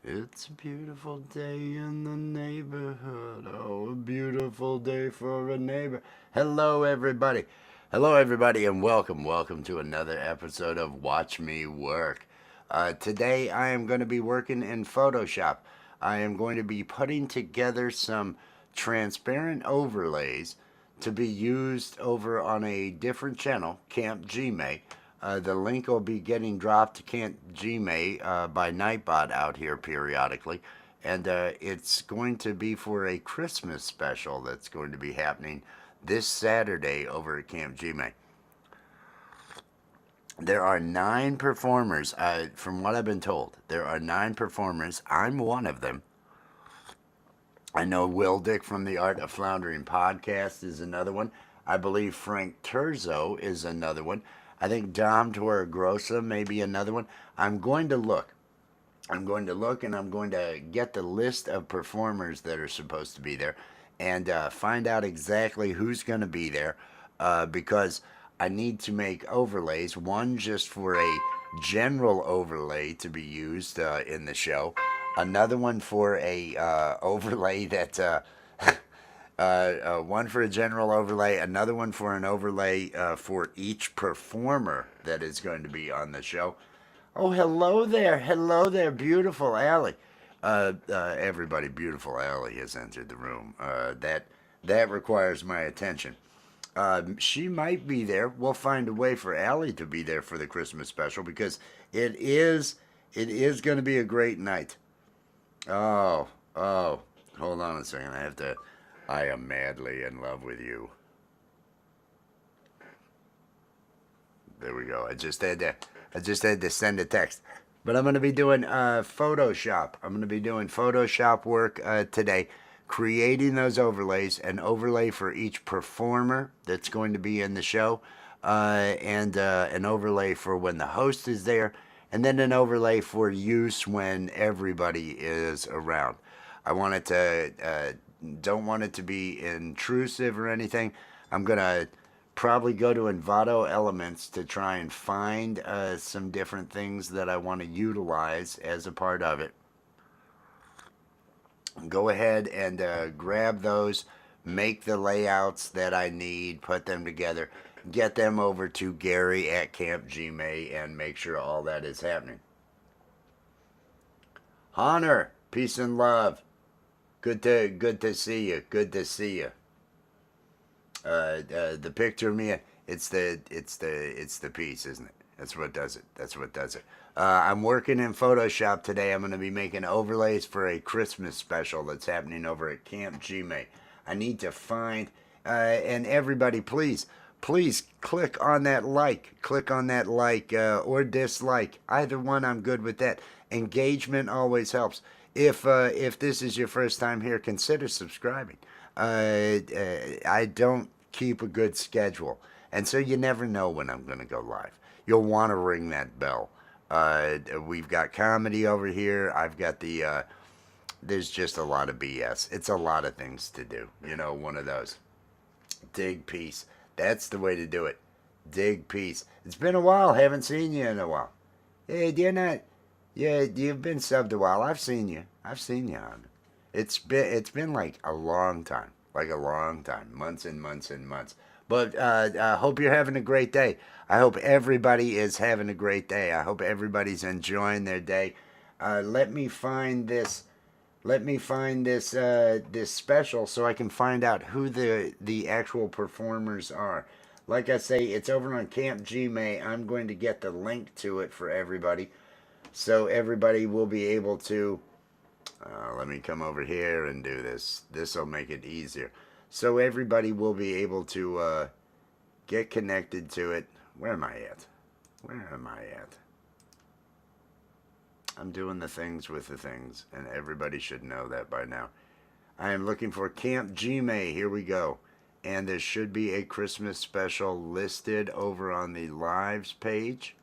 It's a beautiful day in the neighborhood. Oh, a beautiful day for a neighbor. Hello, everybody. Hello, everybody, and welcome to another episode of Watch Me Work. Today, I am going to be working in Photoshop. I am going to be putting together some transparent overlays to be used over on a different channel, Camp Gmail. The link will be getting dropped to Camp Gmail by Nightbot out here periodically. And it's going to be for a Christmas special that's going to be happening this Saturday over at Camp Gmail. There are 9 performers, from what I've been told. There are 9 performers. I'm one of them. I know Will Dick from the Art of Floundering podcast is another one. I believe Frank Terzo is another one. I think Dom Torregrossa may be another one. I'm going to look. I'm going to look and I'm going to get the list of performers that are supposed to be there and find out exactly who's going to be there because I need to make overlays. One just for a general overlay to be used in the show. Another one for a overlay that one for a general overlay, another one for an overlay for each performer that is going to be on the show. Oh, hello there, beautiful Allie. Everybody, beautiful Allie has entered the room. That requires my attention. She might be there. We'll find a way for Allie to be there for the Christmas special because it is going to be a great night. Oh, hold on a second. I am madly in love with you. There we go. I just had to send a text. But I'm going to be doing Photoshop. I'm going to be doing Photoshop work today, creating those overlays, an overlay for each performer that's going to be in the show, and an overlay for when the host is there, and then an overlay for use when everybody is around. I want it to, don't want it to be intrusive or anything. I'm going to probably go to Envato Elements to try and find some different things that I want to utilize as a part of it. Go ahead and grab those, make the layouts that I need, put them together, get them over to Gary at Camp Gmail, and make sure all that is happening. Honor, peace and love. Good to see you. Good to see you. The picture of me, it's the piece, isn't it? That's what does it. That's what does it. I'm working in Photoshop today. I'm going to be making overlays for a Christmas special that's happening over at Camp Gmail. I need to find, and everybody, please click on that like. Click on that like or dislike. Either one, I'm good with that. Engagement always helps. If this is your first time here, consider subscribing. I don't keep a good schedule, and so you never know when I'm going to go live. You'll want to ring that bell. We've got comedy over here. I've got the. There's just a lot of BS. It's a lot of things to do. One of those. Dig peace. That's the way to do it. Dig peace. It's been a while. Haven't seen you in a while. Hey, you're not. Yeah, you've been subbed a while. I've seen you. I've seen you on. It's been like a long time, months and months and months. But I hope you're having a great day. I hope everybody is having a great day. I hope everybody's enjoying their day. Let me find this. This special so I can find out who the actual performers are. Like I say, it's over on Camp Gmail. I'm going to get the link to it for everybody, so everybody will be able to. Let me come over here and do this. This will make it easier. So everybody will be able to get connected to it. Where am I at? Where am I at? I'm doing the things with the things, and everybody should know that by now. I am looking for Camp Gmail. Here we go. And there should be a Christmas special listed over on the lives page.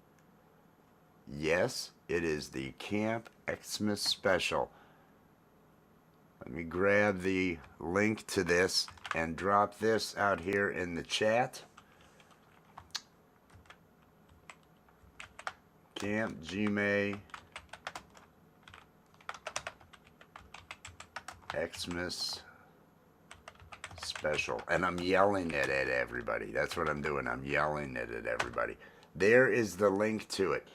Yes, it is the Camp Xmas special. Let me grab the link to this and drop this out here in the chat. Camp Gmail Xmas special. And I'm yelling it at everybody. That's what I'm doing. I'm yelling it at everybody. There is the link to it.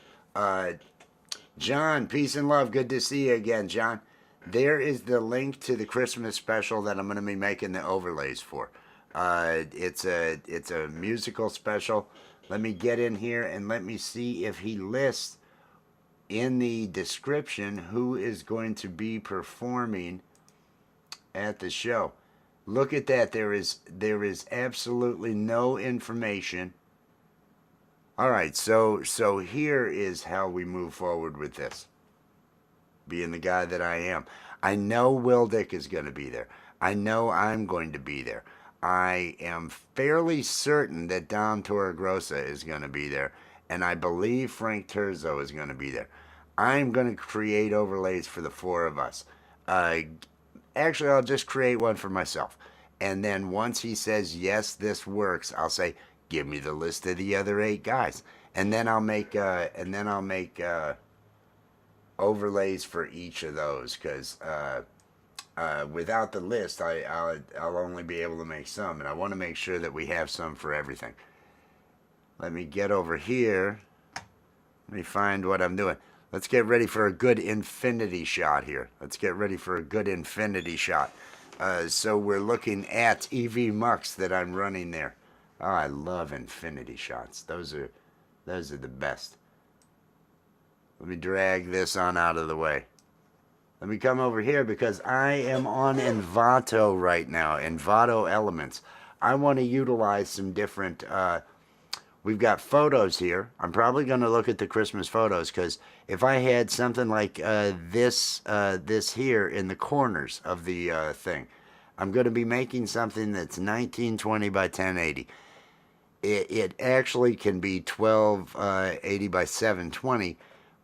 John, peace and love. Good to see you again, John. There is the link to the Christmas special that I'm going to be making the overlays for. It's a musical special. Let me get in here and let me see if he lists in the description who is going to be performing at the show. Look at that. There is absolutely no information. All right, so here is how we move forward with this. Being the guy that I am, I know Will Dick is going to be there. I know I'm going to be there. I am fairly certain that Dom Torregrossa is going to be there, and I believe Frank Terzo is going to be there. I'm going to create overlays for the four of us. Actually, I'll just create one for myself, and then once he says yes, this works, I'll say, give me the list of the other 8 guys, and then I'll make overlays for each of those, because without the list, I'll only be able to make some, and I want to make sure that we have some for everything. Let me get over here. Let me find what I'm doing. Let's get ready for a good infinity shot here. Let's get ready for a good infinity shot. So we're looking at EV Mux that I'm running there. Oh, I love infinity shots. Those are the best. Let me drag this on out of the way. Let me come over here because I am on Envato right now. Envato Elements. I want to utilize some different... we've got photos here. I'm probably going to look at the Christmas photos because if I had something like this here in the corners of the thing, I'm going to be making something that's 1920 by 1080. It actually can be 1280 by 720,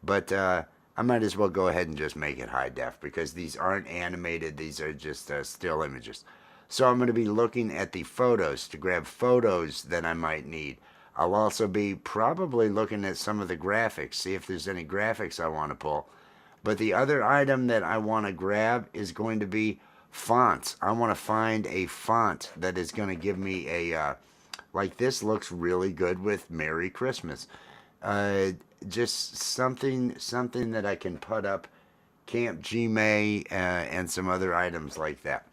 but I might as well go ahead and just make it high def because these aren't animated. These are just still images. So I'm going to be looking at the photos to grab photos that I might need. I'll also be probably looking at some of the graphics, see if there's any graphics I want to pull. But the other item that I want to grab is going to be fonts. I want to find a font that is going to give me a... like this looks really good with Merry Christmas. Just something that I can put up, Camp G-May, and some other items like that.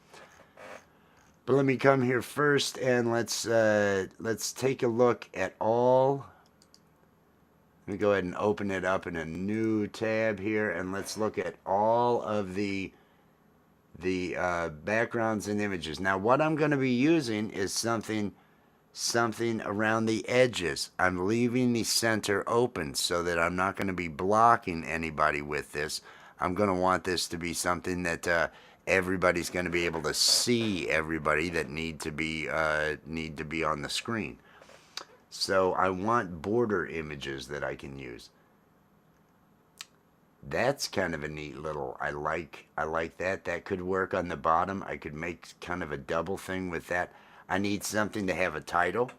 But let me come here first and let's take a look at all. Let me go ahead and open it up in a new tab here, and let's look at all of the backgrounds and images. Now, what I'm going to be using is something around the edges. I'm leaving the center open so that I'm not going to be blocking anybody with this. I'm going to want this to be something that everybody's going to be able to see everybody that need to be on the screen. So I want border images that I can use. That's kind of a neat little, I like that. That could work on the bottom. I could make kind of a double thing with that. I need something to have a title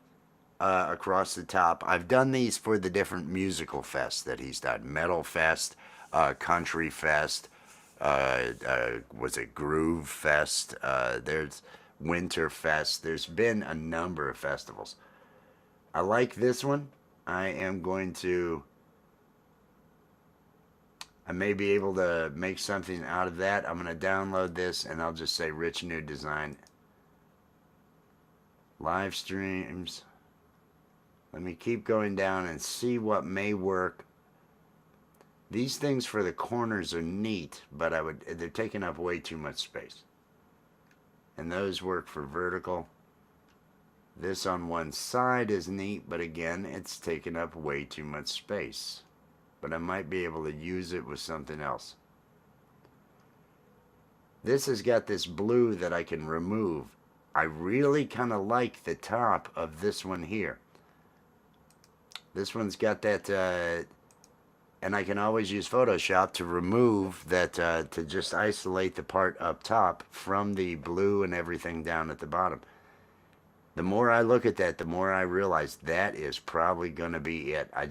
across the top. I've done these for the different musical fests that he's done. Metal Fest, Country Fest, was it Groove Fest? There's Winter Fest. There's been a number of festivals. I like this one. I may be able to make something out of that. I'm going to download this and I'll just say Rich New Design. Live streams. Let me keep going down and see what may work. These things for the corners are neat, but they're taking up way too much space. And those work for vertical. This on one side is neat, but again, it's taking up way too much space. But I might be able to use it with something else. This has got this blue that I can remove. I really kind of like the top of this one here. This one's got that, and I can always use Photoshop to remove that, to just isolate the part up top from the blue and everything down at the bottom. The more I look at that, the more I realize that is probably going to be it. I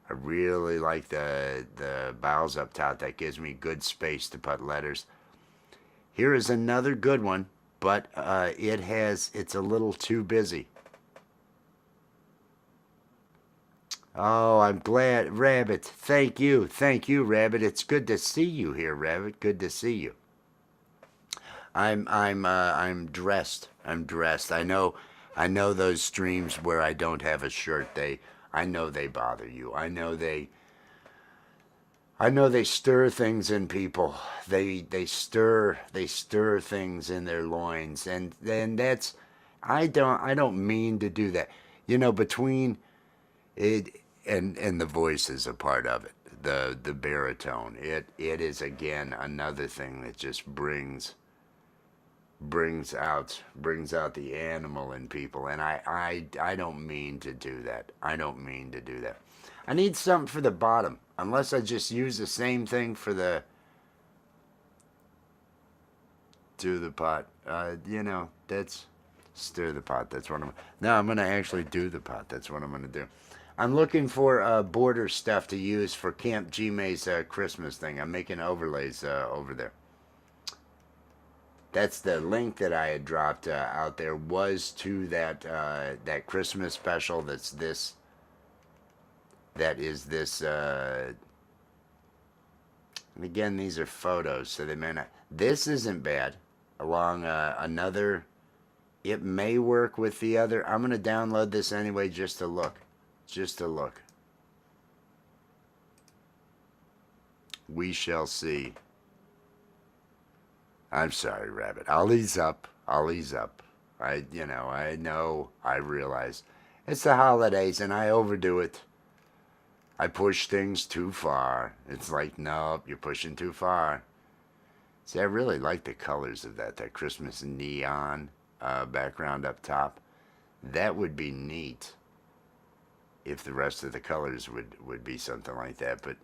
really like the bows up top. That gives me good space to put letters. Here is another good one, but it's a little too busy. Oh, I'm glad, Rabbit. Thank you, Rabbit. It's good to see you here, Rabbit. Good to see you. I'm dressed. I'm dressed. I know those streams where I don't have a shirt. I know they bother you. I know they stir things in people. They stir things in their loins, and then that's I don't mean to do that. You know, between it and the voice is a part of it. The baritone. It is again another thing that just brings out the animal in people, and I don't mean to do that. I don't mean to do that. I need something for the bottom, unless I just use the same thing for the do the pot. You know, that's stir the pot. That's what I'm. No, I'm gonna actually do the pot. That's what I'm gonna do. I'm looking for border stuff to use for Camp G-May's Christmas thing. I'm making overlays over there. That's the link that I had dropped out there was to that Christmas special. That's this. That is this. And again, these are photos, so they may not. This isn't bad. Along another, it may work with the other. I'm gonna download this anyway, just to look. Just to look. We shall see. I'm sorry, Rabbit. I'll ease up. I'll ease up. I know, I realize. It's the holidays and I overdo it. I push things too far. It's like, nope, you're pushing too far. See, I really like the colors of that Christmas neon background up top. That would be neat if the rest of the colors would be something like that, but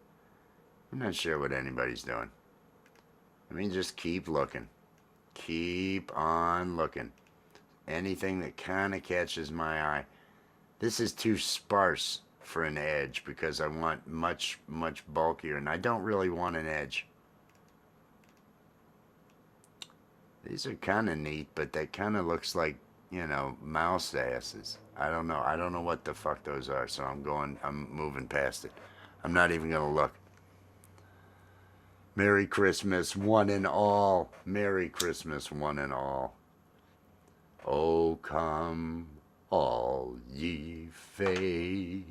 I'm not sure what anybody's doing. I mean, just keep looking. Keep on looking. Anything that kind of catches my eye. This is too sparse for an edge because I want much bulkier, and I don't really want an edge. These are kind of neat, but that kind of looks like, you know, mouse asses. I don't know. I don't know what the fuck those are, so I'm moving past it. I'm not even going to look. Merry Christmas, one and all. Merry Christmas, one and all. Oh, come, all ye faithful,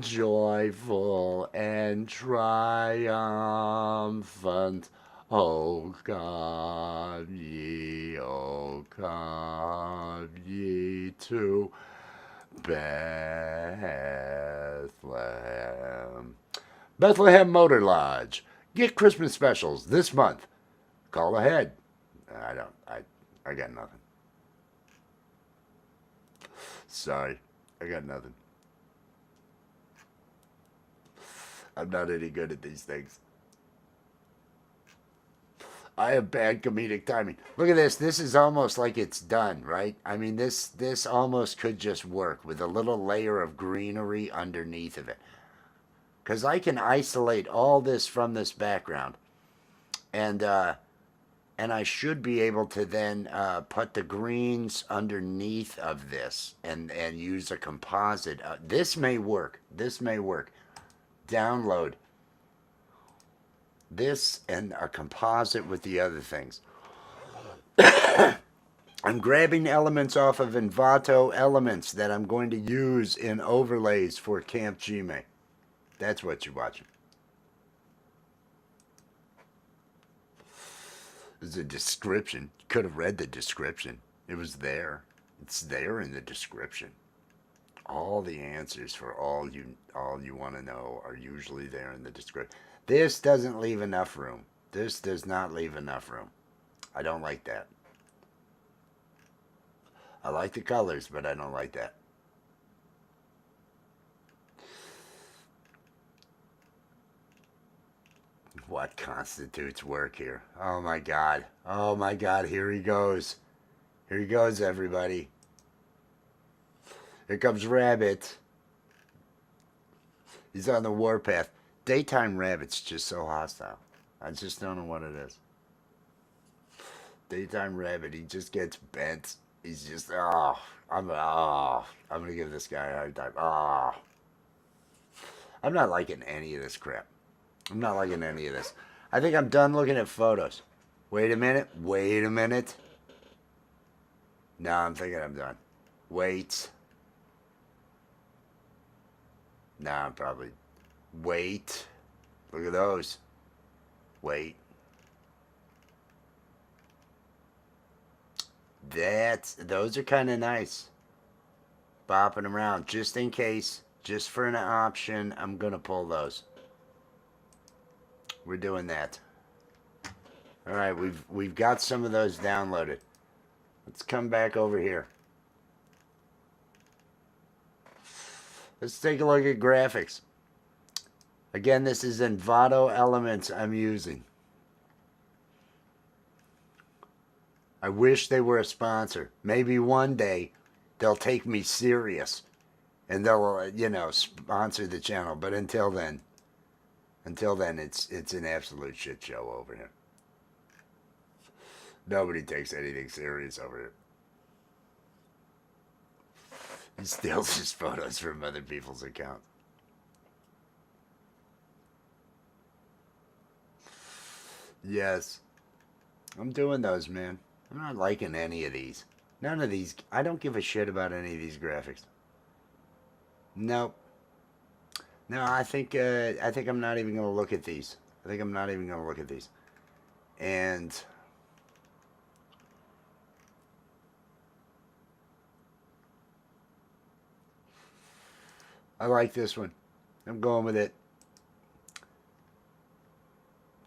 joyful and triumphant. Oh, come ye to Bethlehem. Bethlehem Motor Lodge. Get Christmas specials this month. Call ahead. I got nothing. Sorry. I got nothing. I'm not any good at these things. I have bad comedic timing. Look at this. This is almost like it's done, right? I mean, this almost could just work with a little layer of greenery underneath of it. Because I can isolate all this from this background. And I should be able to then put the greens underneath of this and use a composite. This may work. This may work. Download this and a composite with the other things. I'm grabbing elements off of Envato Elements that I'm going to use in overlays for Camp G-May. That's what you're watching. There's a description. You could have read the description. It was there. It's there in the description. All the answers for all you want to know are usually there in the description. This doesn't leave enough room. This does not leave enough room. I don't like that. I like the colors, but I don't like that. What constitutes work here? Oh my God. Oh my God. Here he goes. Here he goes, everybody. Here comes Rabbit. He's on the warpath. Daytime Rabbit's just so hostile. I just don't know what it is. Daytime rabbit. He just gets bent. He's just I'm gonna give this guy a hard time. I'm not liking any of this crap. I'm not liking any of this. I think I'm done looking at photos. Wait a minute. Wait a minute. No, I'm thinking I'm done. Wait. No, I'm probably. Wait. Look at those. Wait. Those are kind of nice. Bopping around just in case, just for an option. I'm gonna pull those. We're doing that. All right, we've got some of those downloaded. Let's come back over here. Let's take a look at graphics. Again, this is Envato Elements I'm using. I wish they were a sponsor. Maybe one day they'll take me serious and they'll, sponsor the channel. But until then, it's an absolute shit show over here. Nobody takes anything serious over here. He steals his photos from other people's accounts. Yes. I'm doing those, man. I'm not liking any of these. None of these. I don't give a shit about any of these graphics. Nope. No, I think I'm not even gonna look at these. I think I'm not even gonna look at these. And I like this one. I'm going with it.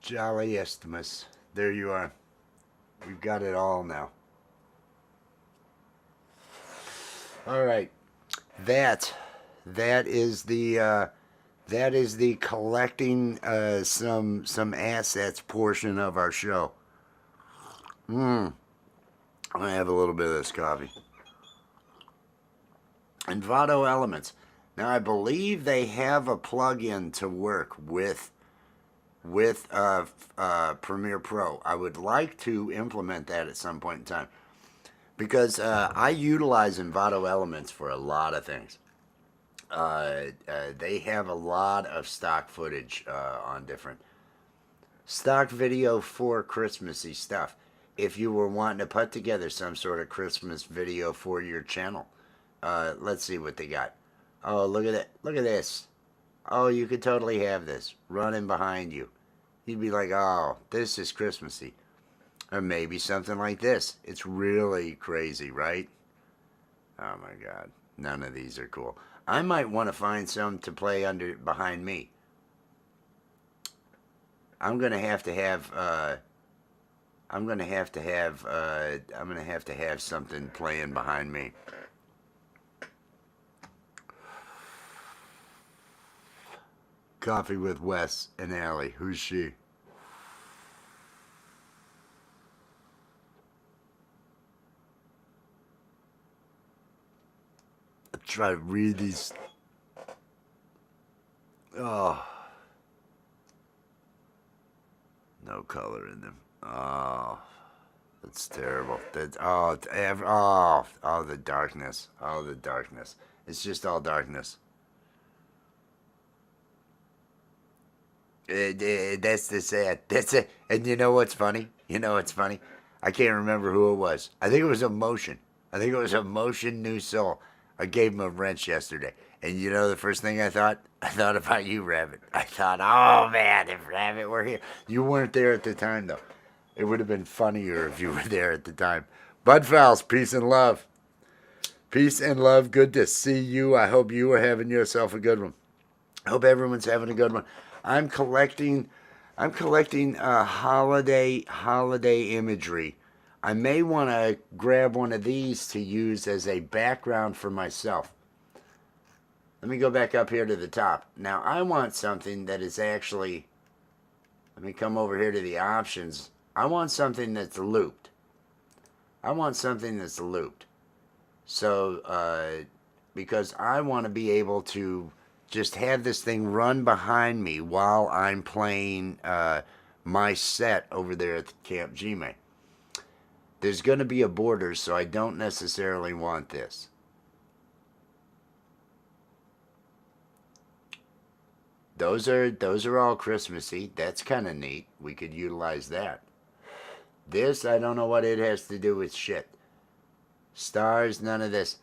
Jolly Estimus. There you are. We've got it all now. All right. That is the collecting some assets portion of our show. I'm gonna have a little bit of this coffee. Envato Elements. Now I believe they have a plug-in to work with Premiere Pro. I would like to implement that at some point in time because I utilize Envato Elements for a lot of things. They have a lot of stock footage on different stock video for Christmassy stuff. If you were wanting to put together some sort of Christmas video for your channel, let's see what they got. Oh, look at it! Look at this. Oh, you could totally have this running behind you. You'd be like, oh, this is Christmassy. Or maybe something like this. It's really crazy, right? Oh my God. None of these are cool. I might want to find some to play behind me. I'm gonna have to have something playing behind me. Coffee with Wes and Allie. Who's she? I try to read these. Oh. No color in them. Oh. That's terrible. The darkness. Oh, the darkness. It's just all darkness. That's the sad. That's it. And you know what's funny? I can't remember who it was. I think it was Emotion. New Soul. I gave him a wrench yesterday. And you know the first thing I thought? I thought about you, Rabbit. I thought, oh man, if Rabbit were here. You weren't there at the time, though. It would have been funnier if you were there at the time. Bud Fowls, peace and love. Peace and love. Good to see you. I hope you are having yourself a good one. I hope everyone's having a good one. I'm collecting holiday imagery. I may want to grab one of these to use as a background for myself. Let me go back up here to the top. Now I want something that is actually, let me come over here to the options. I want something that's looped. So, because I want to be able to just have this thing run behind me while I'm playing my set over there at the Camp Gmail. There's going to be a border, so I don't necessarily want this. Those are all Christmassy. That's kind of neat. We could utilize that. This, I don't know what it has to do with shit. Stars, none of this.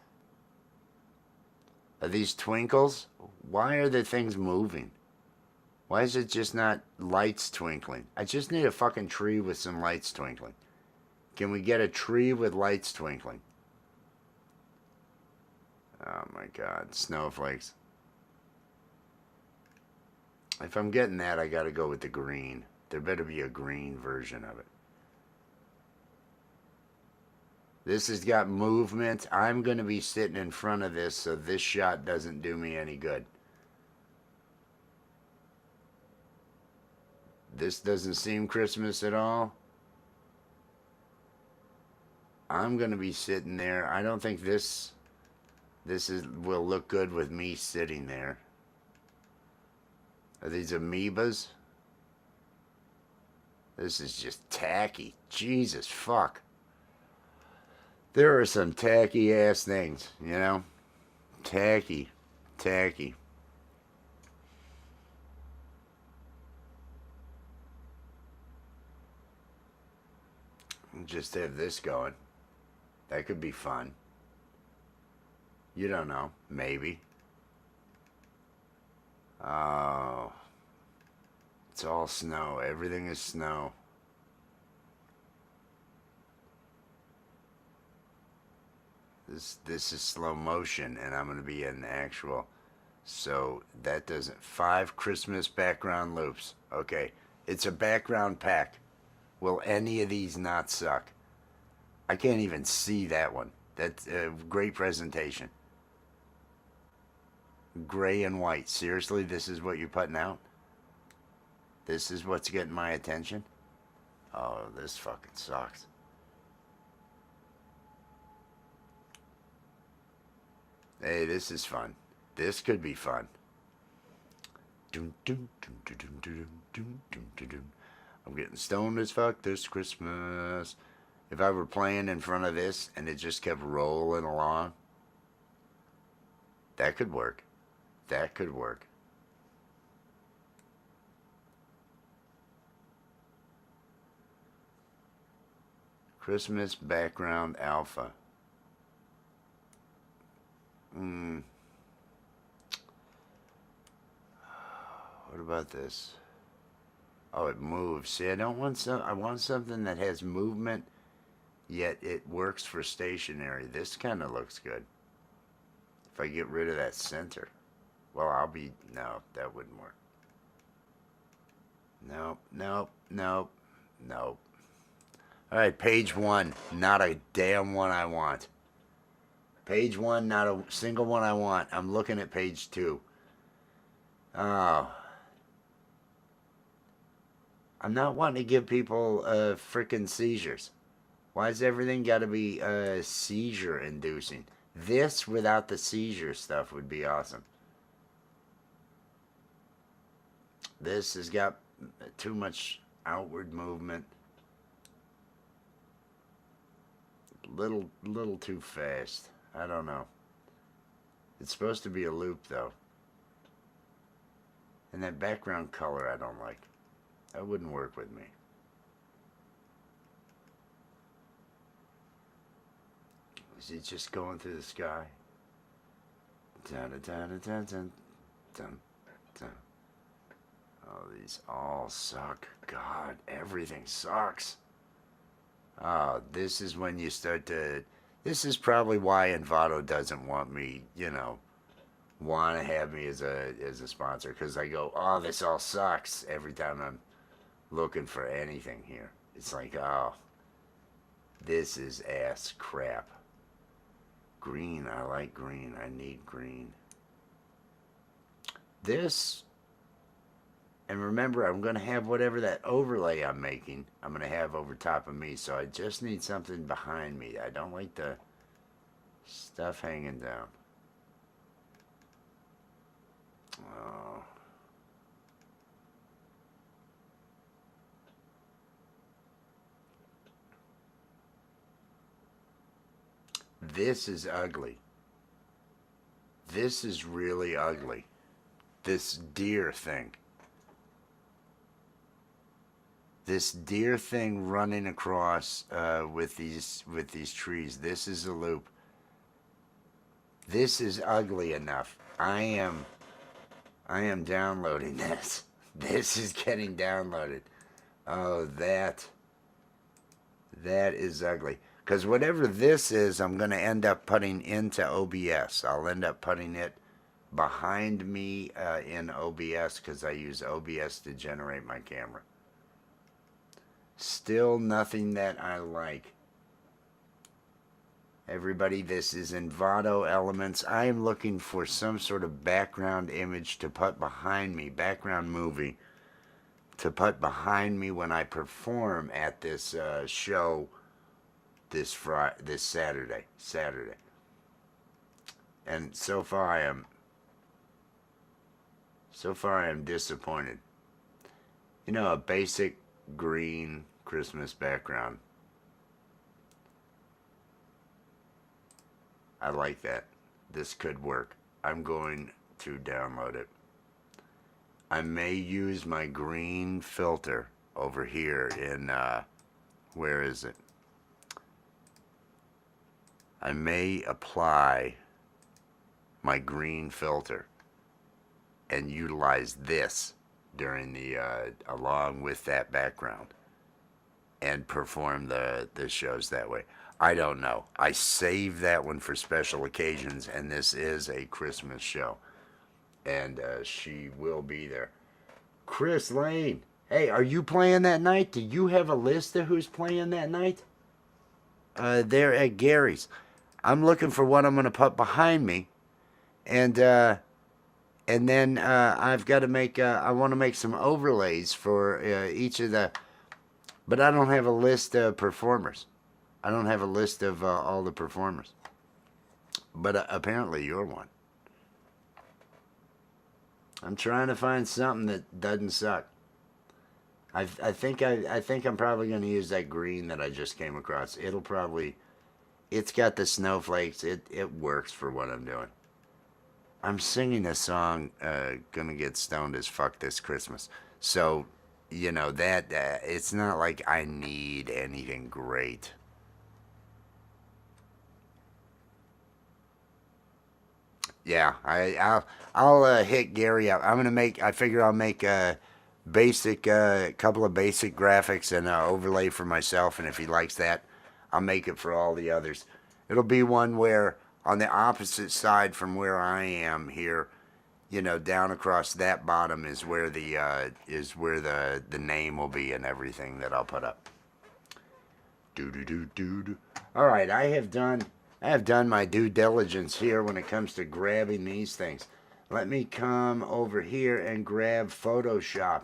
Are these twinkles? Why are the things moving? Why is it just not lights twinkling? I just need a fucking tree with some lights twinkling. Can we get a tree with lights twinkling? Oh my god, snowflakes. If I'm getting that, I gotta go with the green. There better be a green version of it. This has got movement. I'm going to be sitting in front of this, so this shot doesn't do me any good. This doesn't seem Christmas at all. I'm going to be sitting there. I don't think this will look good with me sitting there. Are these amoebas? This is just tacky. Jesus fuck. There are some tacky ass things, you know? Tacky. Tacky. Just have this going. That could be fun. You don't know. Maybe. Oh. It's all snow. Everything is snow. This is slow motion, and I'm going to be in actual. So that doesn't. 5 Christmas background loops. Okay. It's a background pack. Will any of these not suck? I can't even see that one. That's a great presentation. Gray and white. Seriously, this is what you're putting out? This is what's getting my attention? Oh, this fucking sucks. Hey, this is fun. This could be fun. I'm getting stoned as fuck this Christmas. If I were playing in front of this and it just kept rolling along, that could work. That could work. Christmas background alpha. What about this? Oh, it moves. See, I don't want some. I want something that has movement, yet it works for stationary. This kind of looks good. If I get rid of that center, well, I'll be. No, that wouldn't work. Nope, nope, nope, nope. All right, page 1. Not a damn one I want. Page 1, not a single one I want. I'm looking at page 2. Oh. I'm not wanting to give people freaking seizures. Why's everything got to be seizure inducing? This without the seizure stuff would be awesome. This has got too much outward movement. Little too fast. I don't know. It's supposed to be a loop though. And that background color I don't like. That wouldn't work with me. Is he just going through the sky? Dun, dun, dun, dun, dun, dun, dun. Oh, these all suck. God, everything sucks. Oh, this is when you start to... This is probably why Envato doesn't want me, you know, want to have me as a sponsor. Because I go, oh, this all sucks every time I'm looking for anything here. It's like, oh, this is ass crap. Green, I like green. I need green. This, and remember, I'm going to have whatever that overlay I'm making, I'm going to have over top of me. So I just need something behind me. I don't like the stuff hanging down. Oh. This is ugly. This is really ugly. This deer thing. This deer thing running across with these trees. This is a loop. This is ugly enough. I am downloading this. This is getting downloaded. Oh, that is ugly. Because whatever this is, I'm going to end up putting into OBS. I'll end up putting it behind me in OBS because I use OBS to generate my camera. Still nothing that I like. Everybody, this is Envato Elements. I am looking for some sort of background image to put behind me, background movie, to put behind me when I perform at this show this Saturday. And so far I am disappointed. You know, a basic green Christmas background. I like that. This could work. I'm going to download it. I may use my green filter over here in, where is it? I may apply my green filter and utilize this during the, along with that background and perform the shows that way. I don't know. I save that one for special occasions, and this is a Christmas show. And she will be there. Chris Lane. Hey, are you playing that night? Do you have a list of who's playing that night? They're at Gary's. I'm looking for what I'm going to put behind me. And then I've got to make, I want to make some overlays for each of the, but I don't have a list of performers. I don't have a list of all the performers. But apparently you're one. I'm trying to find something that doesn't suck. I think I'm probably going to use that green that I just came across. It's got the snowflakes. It works for what I'm doing. I'm singing a song, gonna get stoned as fuck this Christmas. So, you know, that it's not like I need anything great. Yeah, I'll hit Gary up. I figure I'll make a basic, couple of basic graphics and an overlay for myself, and if he likes that, I'll make it for all the others. It'll be one where on the opposite side from where I am here, you know, down across that bottom is where the name will be and everything that I'll put up. Do. All right, I have done my due diligence here when it comes to grabbing these things. Let me come over here and grab Photoshop.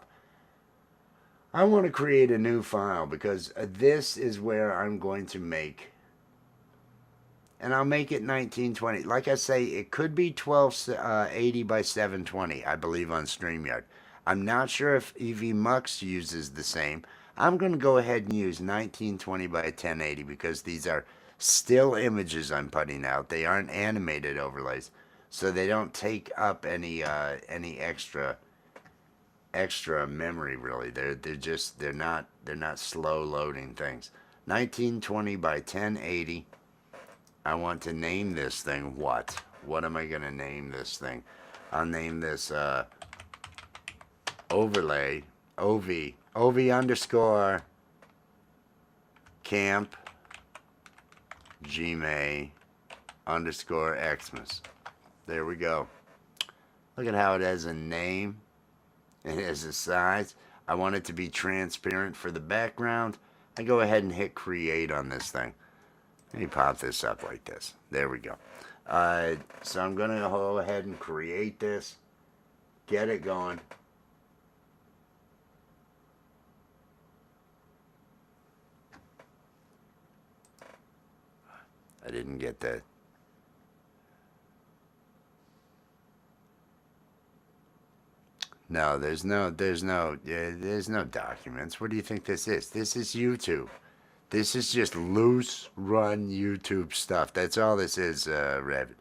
I want to create a new file because this is where I'm going to make, and I'll make it 1920. Like I say, it could be 1280 by 720, I believe, on StreamYard. I'm not sure if EVMux uses the same. I'm going to go ahead and use 1920 by 1080 because these are still images I'm putting out. They aren't animated overlays, so they don't take up any extra memory really. They're not slow loading things. 1920 by 1080. I want to name this thing what? What am I going to name this thing? I'll name this overlay OV underscore camp gmail underscore Xmas. There we go. Look at how it has a name. It has a size. I want it to be transparent for the background. I go ahead and hit create on this thing. Let me pop this up like this. There we go. So I'm going to go ahead and create this. Get it going. I didn't get that. No, there's no documents. What do you think this is? This is YouTube. This is just loose run YouTube stuff. That's all this is, Rabbit.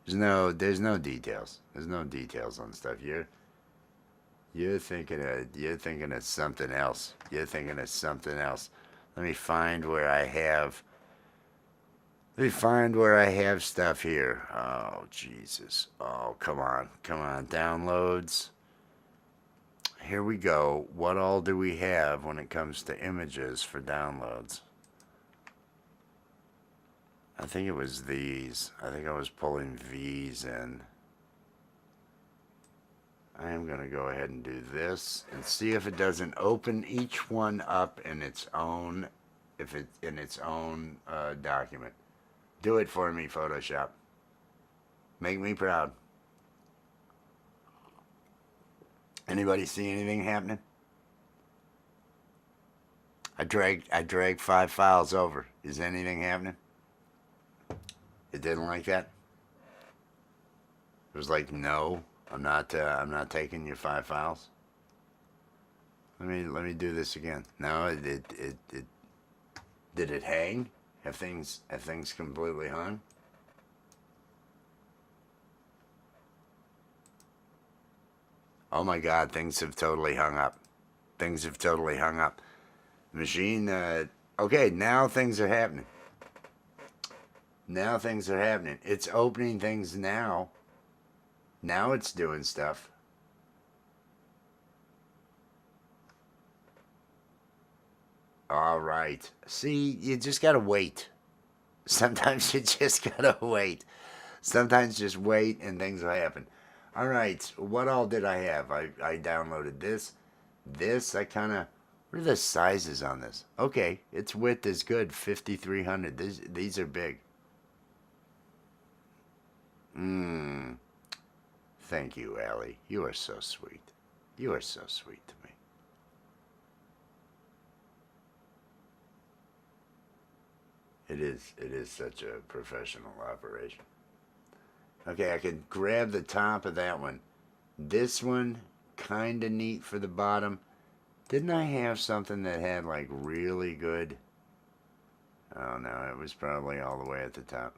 There's no details. There's no details on stuff. You're thinking of something else. You're thinking of something else. Let me find where I have. Let me find where I have stuff here. Oh Jesus! Oh come on, come on. Downloads. Here we go. What all do we have when it comes to images for downloads? I think it was these. I think I was pulling these in. I am going to go ahead and do this and see if it doesn't open each one up in its own, if it's in its own document. Do it for me, Photoshop. Make me proud. Anybody see anything happening? I dragged 5 files over. Is anything happening? It didn't like that. It was like, no, I'm not taking your 5 files. Let me do this again. No, it did it hang? Have things completely hung? Oh my God, things have totally hung up. Things have totally hung up. Machine, okay, now things are happening. Now things are happening. It's opening things now. Now it's doing stuff. All right. See, you just gotta wait. Sometimes you just gotta wait. Sometimes just wait and things will happen. All right. What all did I have? I downloaded this. This, I kind of. What are the sizes on this? Okay. Its width is good. 5,300. These are big. Mmm. Thank you, Allie. You are so sweet. You are so sweet to me. It is such a professional operation. Okay, I could grab the top of that one. This one, kind of neat for the bottom. Didn't I have something that had like really good? Oh no, it was probably all the way at the top.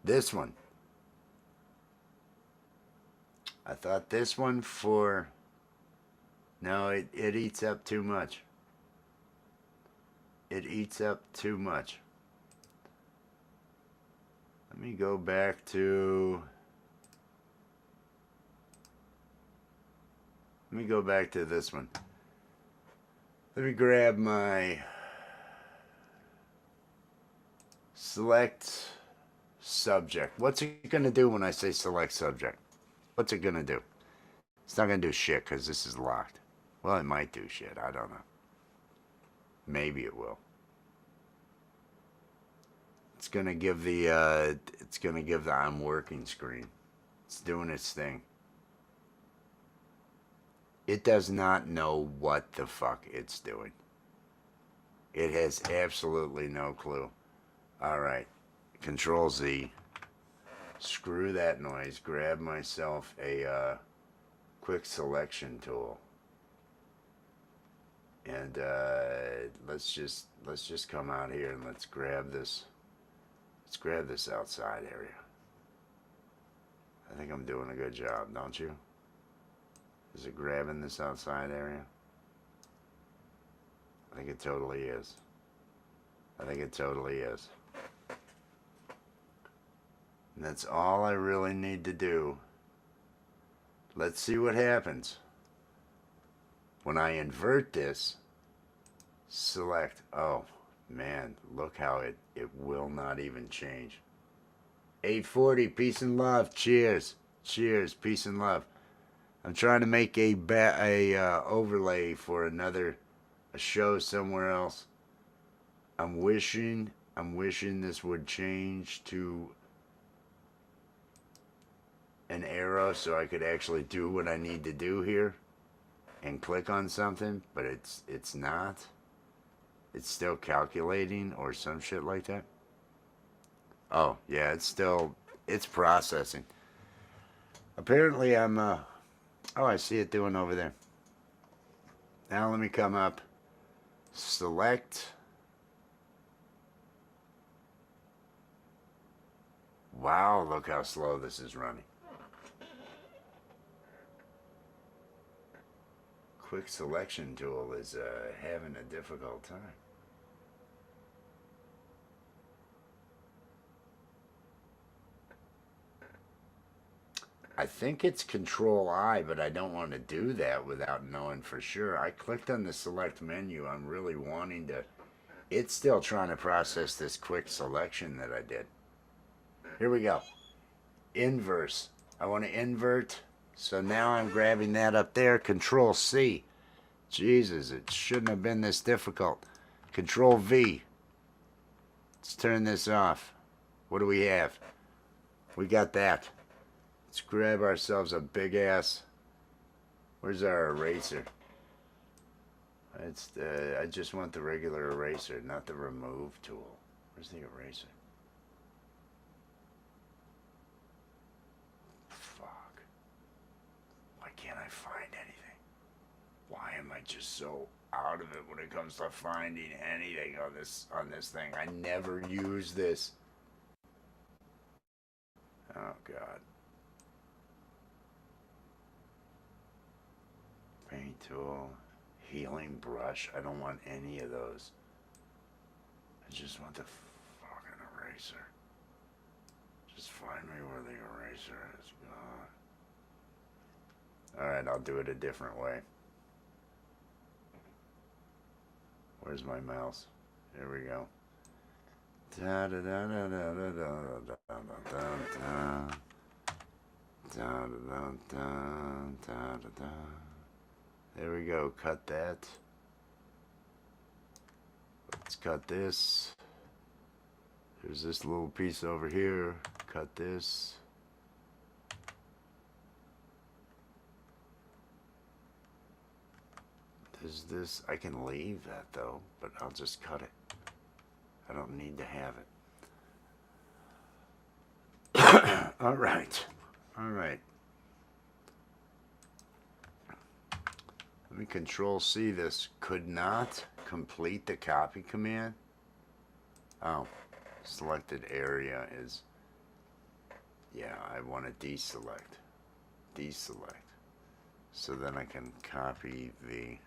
This one. I thought this one for... No, it eats up too much. It eats up too much. Let me go back to... Let me go back to this one. Let me grab my... Select subject. What's it going to do when I say select subject? What's it going to do? It's not going to do shit because this is locked. Well, it might do shit. I don't know. Maybe it will. It's going to give the I'm working screen. It's doing its thing. It does not know what the fuck it's doing. It has absolutely no clue. All right. Control Z. Screw that noise. Grab myself a quick selection tool. And let's just come out here and let's grab this. Let's grab this outside area. I think I'm doing a good job, don't you? Is it grabbing this outside area? I think it totally is. I think it totally is. And that's all I really need to do. Let's see what happens. When I invert this, select, oh man, look how it will not even change. 840, peace and love, cheers. Cheers, peace and love. I'm trying to make a overlay for a show somewhere else. I'm wishing this would change to an arrow so I could actually do what I need to do here and click on something, but it's not. It's still calculating or some shit like that. Oh, yeah, it's processing. Apparently I'm, oh, I see it doing over there. Now let me come up, select. Wow, look how slow this is running. Quick selection tool is having a difficult time. I think it's Control I, but I don't want to do that without knowing for sure. I clicked on the select menu. I'm really wanting to. It's still trying to process this quick selection that I did. Here we go. Inverse. I want to invert. So now I'm grabbing that up there. Control C. Jesus, it shouldn't have been this difficult. Control V. Let's turn this off. What do we have? We got that. Let's grab ourselves a big ass. Where's our eraser? It's I just want the regular eraser, not the remove tool. Where's the eraser? Fuck. Why can't I find anything? Why am I just so out of it when it comes to finding anything on this thing? I never use this. Oh god. Paint tool, healing brush. I don't want any of those. I just want the fucking eraser. Just find me where the eraser is. God. Alright, I'll do it a different way. Where's my mouse? Here we go. Da da da da da da da da da da da da da da. There we go. Cut that. Let's cut this. There's this little piece over here. Cut this. There's this. I can leave that though, but I'll just cut it. I don't need to have it. All right. All right. Let me Control C this. Could not complete the copy command. Oh, selected area is, yeah, I want to deselect. Deselect. So then I can copy the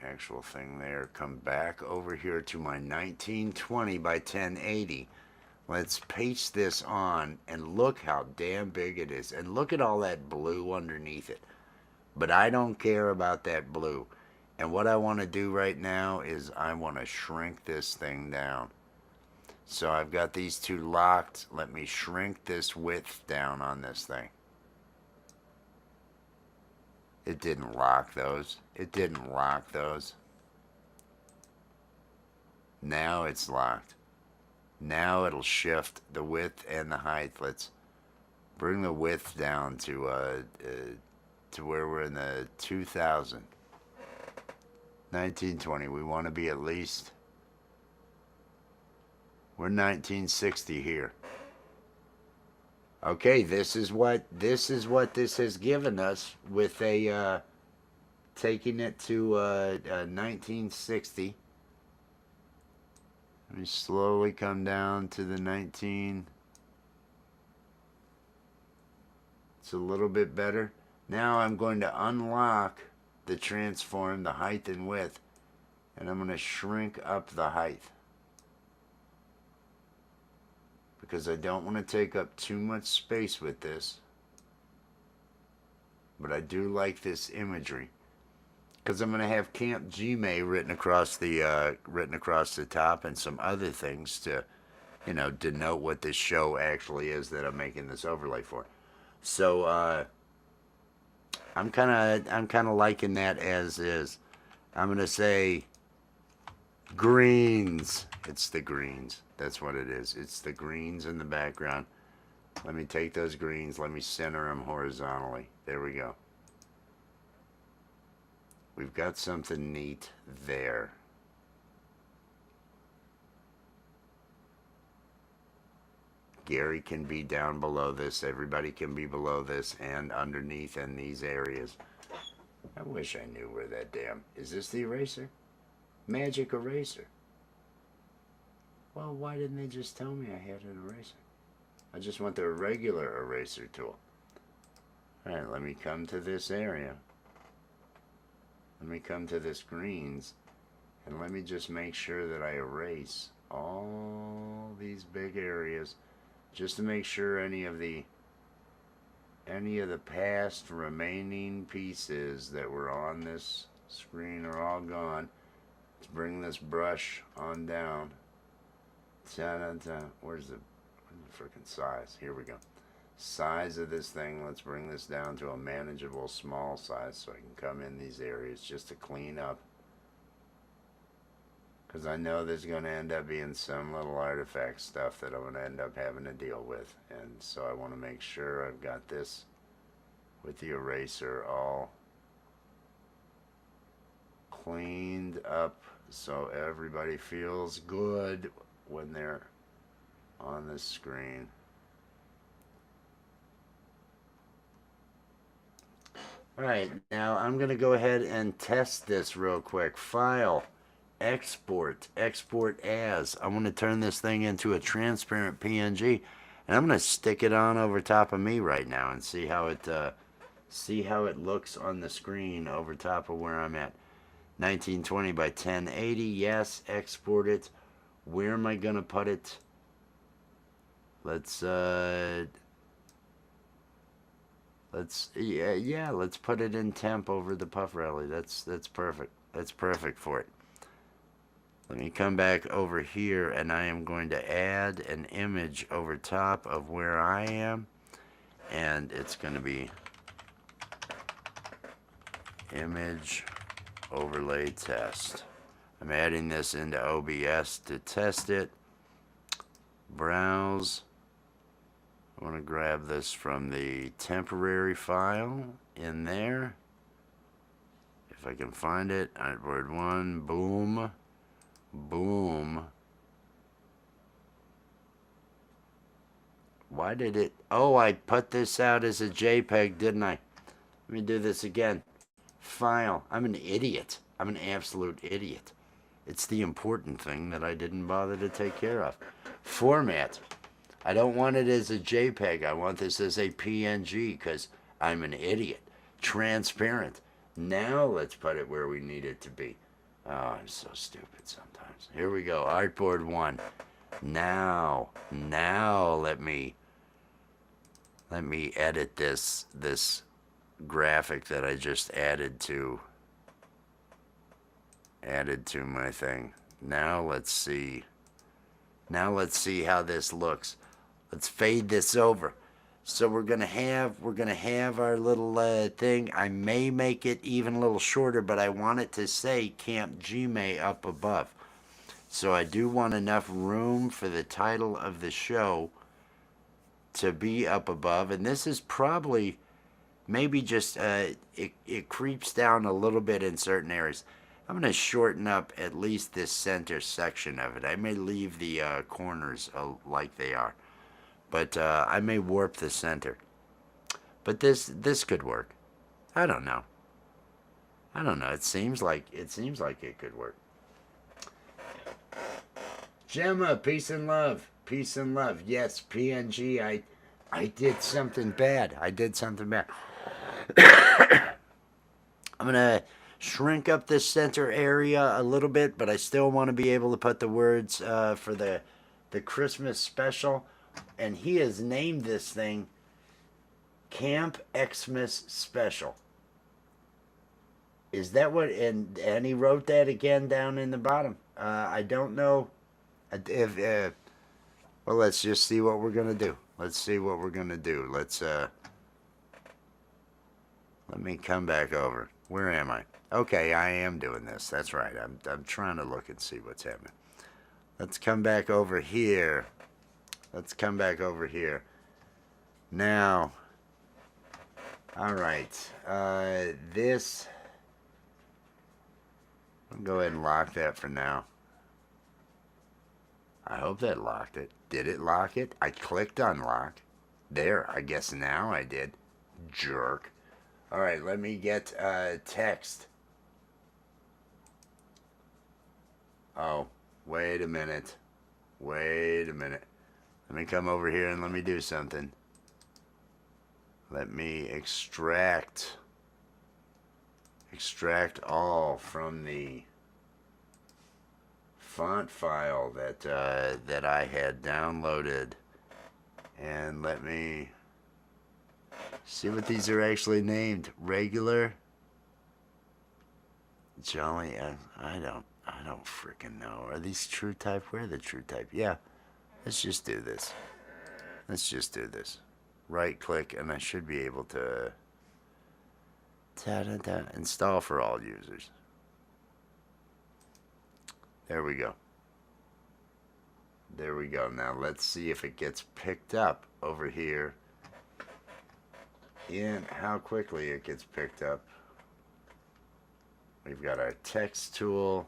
actual thing there. Come back over here to my 1920 by 1080. Let's paste this on and look how damn big it is. And look at all that blue underneath it. But I don't care about that blue. And what I want to do right now is I want to shrink this thing down. So I've got these two locked. Let me shrink this width down on this thing. It didn't lock those. It didn't lock those. Now it's locked. Now it'll shift the width and the height. Let's bring the width down to where we're in the 2000. 1920. We want to be at least. We're 1960 here. Okay, this is what this has given us with a taking it to 1960. Let me slowly come down to the 19. It's a little bit better. Now I'm going to unlock the transform, the height and width, and I'm going to shrink up the height. Because I don't want to take up too much space with this. But I do like this imagery. Because I'm going to have Camp Gmail written across the top and some other things to, you know, denote what this show actually is that I'm making this overlay for. So I'm kind of liking that as is. I'm going to say greens. It's the greens. That's what it is. It's the greens in the background. Let me take those greens. Let me center them horizontally. There we go. We've got something neat there. Gary can be down below this. Everybody can be below this and underneath in these areas. I wish I knew where that damn... Is this the eraser? Magic eraser. Well, why didn't they just tell me I had an eraser? I just want the regular eraser tool. Alright, let me come to this area. Let me come to this greens. And let me just make sure that I erase all these big areas. Just to make sure any of the past remaining pieces that were on this screen are all gone. Let's bring this brush on down. Where's the freaking size? Here we go. Size of this thing. Let's bring this down to a manageable small size so I can come in these areas just to clean up. Because I know there's going to end up being some little artifact stuff that I'm going to end up having to deal with. And so I want to make sure I've got this with the eraser all cleaned up so everybody feels good when they're on the screen. Alright, now I'm going to go ahead and test this real quick. File. Export as. I want to turn this thing into a transparent PNG, and I'm going to stick it on over top of me right now and see how it looks on the screen over top of where I'm at. 1920 by 1080. Yes, export it. Where am I going to put it? Let's put it in temp over the puff rally. That's perfect. That's perfect for it. Let me come back over here, and I am going to add an image over top of where I am, and it's going to be image overlay test. I'm adding this into OBS to test it. Browse. I want to grab this from the temporary file in there. If I can find it. Artboard 1. Boom. Boom. Why did it... Oh, I put this out as a JPEG, didn't I? Let me do this again. File. I'm an idiot. I'm an absolute idiot. It's the important thing that I didn't bother to take care of. Format. I don't want it as a JPEG. I want this as a PNG because I'm an idiot. Transparent. Now let's put it where we need it to be. Oh, I'm so stupid sometimes. Here we go. Artboard 1. Now let me edit this graphic that I just added to my thing. Now let's see how this looks. Let's fade this over. So we're gonna have our little thing. I may make it even a little shorter, but I want it to say Camp Gmail up above. So I do want enough room for the title of the show to be up above. And this is probably maybe just it creeps down a little bit in certain areas. I'm gonna shorten up at least this center section of it. I may leave the corners like they are. But I may warp the center. But this could work. I don't know. It seems like it could work. Gemma, peace and love. Peace and love. Yes, PNG. I did something bad. I'm gonna shrink up this center area a little bit, but I still want to be able to put the words for the Christmas special. And he has named this thing Camp Xmas Special. Is that what? And he wrote that again down in the bottom. I don't know if. Well, let's just see what we're gonna do. Let's let me come back over. Where am I? Okay, I am doing this. That's right. I'm trying to look and see what's happening. Let's come back over here. Now, all right, this, I'll go ahead and lock that for now. I hope that locked it. Did it lock it? I clicked unlock. There, I guess now I did. Jerk. Alright, let me get text. Oh, wait a minute. Wait a minute. Let me come over here and let me do something. Let me extract all from the font file that I had downloaded, and let me see what these are actually named. Regular, Jolly. I don't freaking know. Are these true type? Where are the true type? Yeah. Let's just do this. Let's just do this. Right click, and I should be able to install for all users. There we go. There we go. Now let's see if it gets picked up over here and how quickly it gets picked up. We've got our text tool.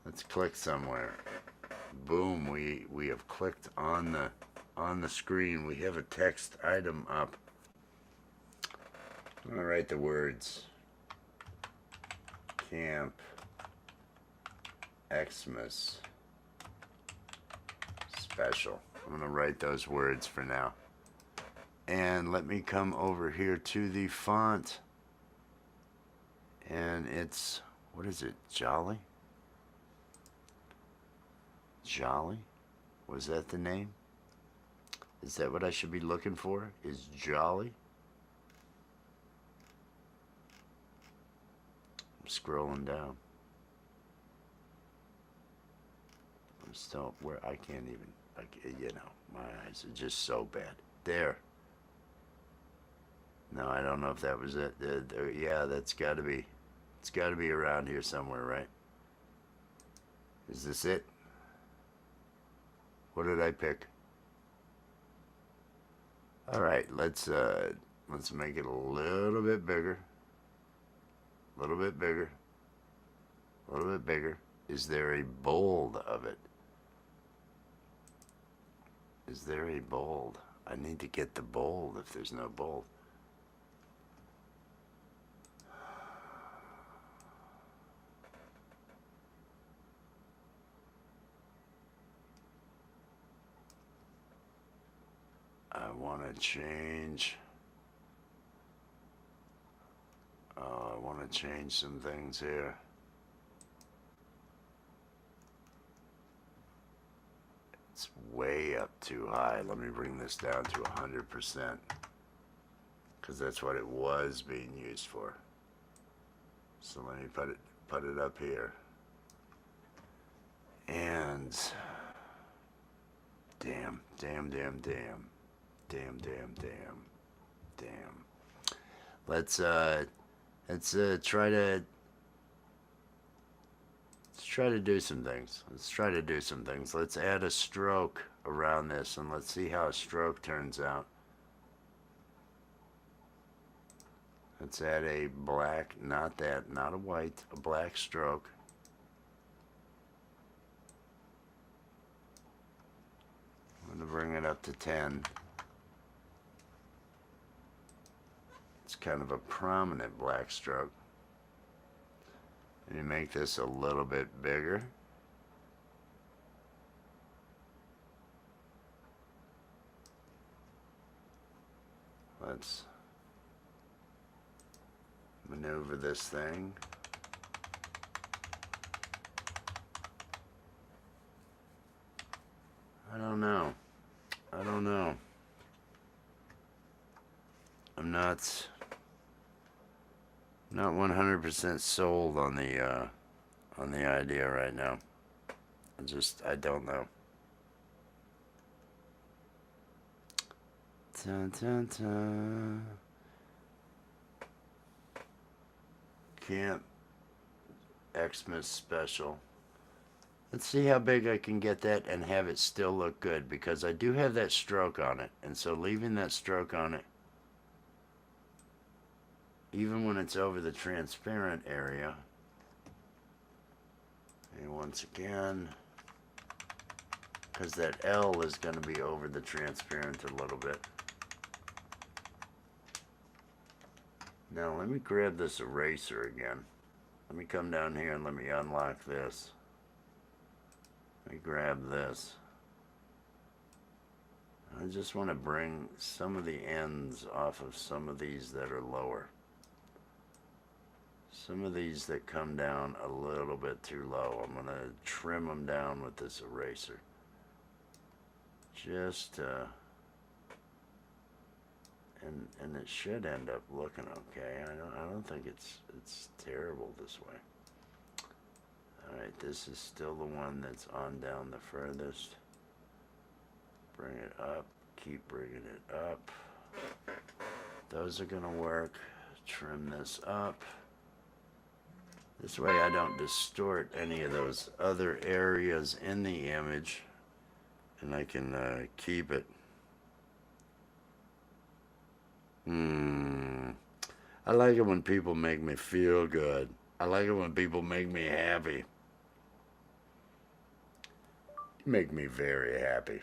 Let's click somewhere. Boom, we have clicked on the screen. We have a text item up. I'm gonna write the words Camp Xmas Special. I'm gonna write those words for now. And let me come over here to the font. And it's, what is it? Jolly? Jolly? Was that the name? Is that what I should be looking for? Is Jolly? I'm scrolling down. I'm still where I can't even, you know, my eyes are just so bad. There. No, I don't know if that was it. Yeah, that's got to be. It's got to be around here somewhere, right? Is this it? What did I pick? All right, let's make it a little bit bigger. A little bit bigger. A little bit bigger. Is there a bold of it? Is there a bold? I need to get the bold if there's no bold. I want to change. I want to change some things here. It's way up too high. Let me bring this down to 100%, because that's what it was being used for. So let me put it up here. And damn. Let's try to do some things. Let's add a stroke around this, and let's see how a stroke turns out. Let's add a black, not a white, a black stroke. I'm going to bring it up to 10. It's kind of a prominent black stroke. And you make this a little bit bigger. Let's maneuver this thing. I don't know. I'm not 100% sold on the idea right now. I don't know. Camp Xmas Special. Let's see how big I can get that and have it still look good, because I do have that stroke on it, and so leaving that stroke on it, even when it's over the transparent area, and once again, because that L is going to be over the transparent a little bit. Now let me grab this eraser again. Let me come down here and let me unlock this. Let me grab this. I just want to bring some of the ends off of some of these that are lower. Some of these that come down a little bit too low, I'm going to trim them down with this eraser. Just, and it should end up looking okay. I don't think it's terrible this way. All right, this is still the one that's on down the furthest. Bring it up, keep bringing it up. Those are gonna work. Trim this up. This way I don't distort any of those other areas in the image, and I can keep it. I like it when people make me feel good. I like it when people make me happy. You make me very happy.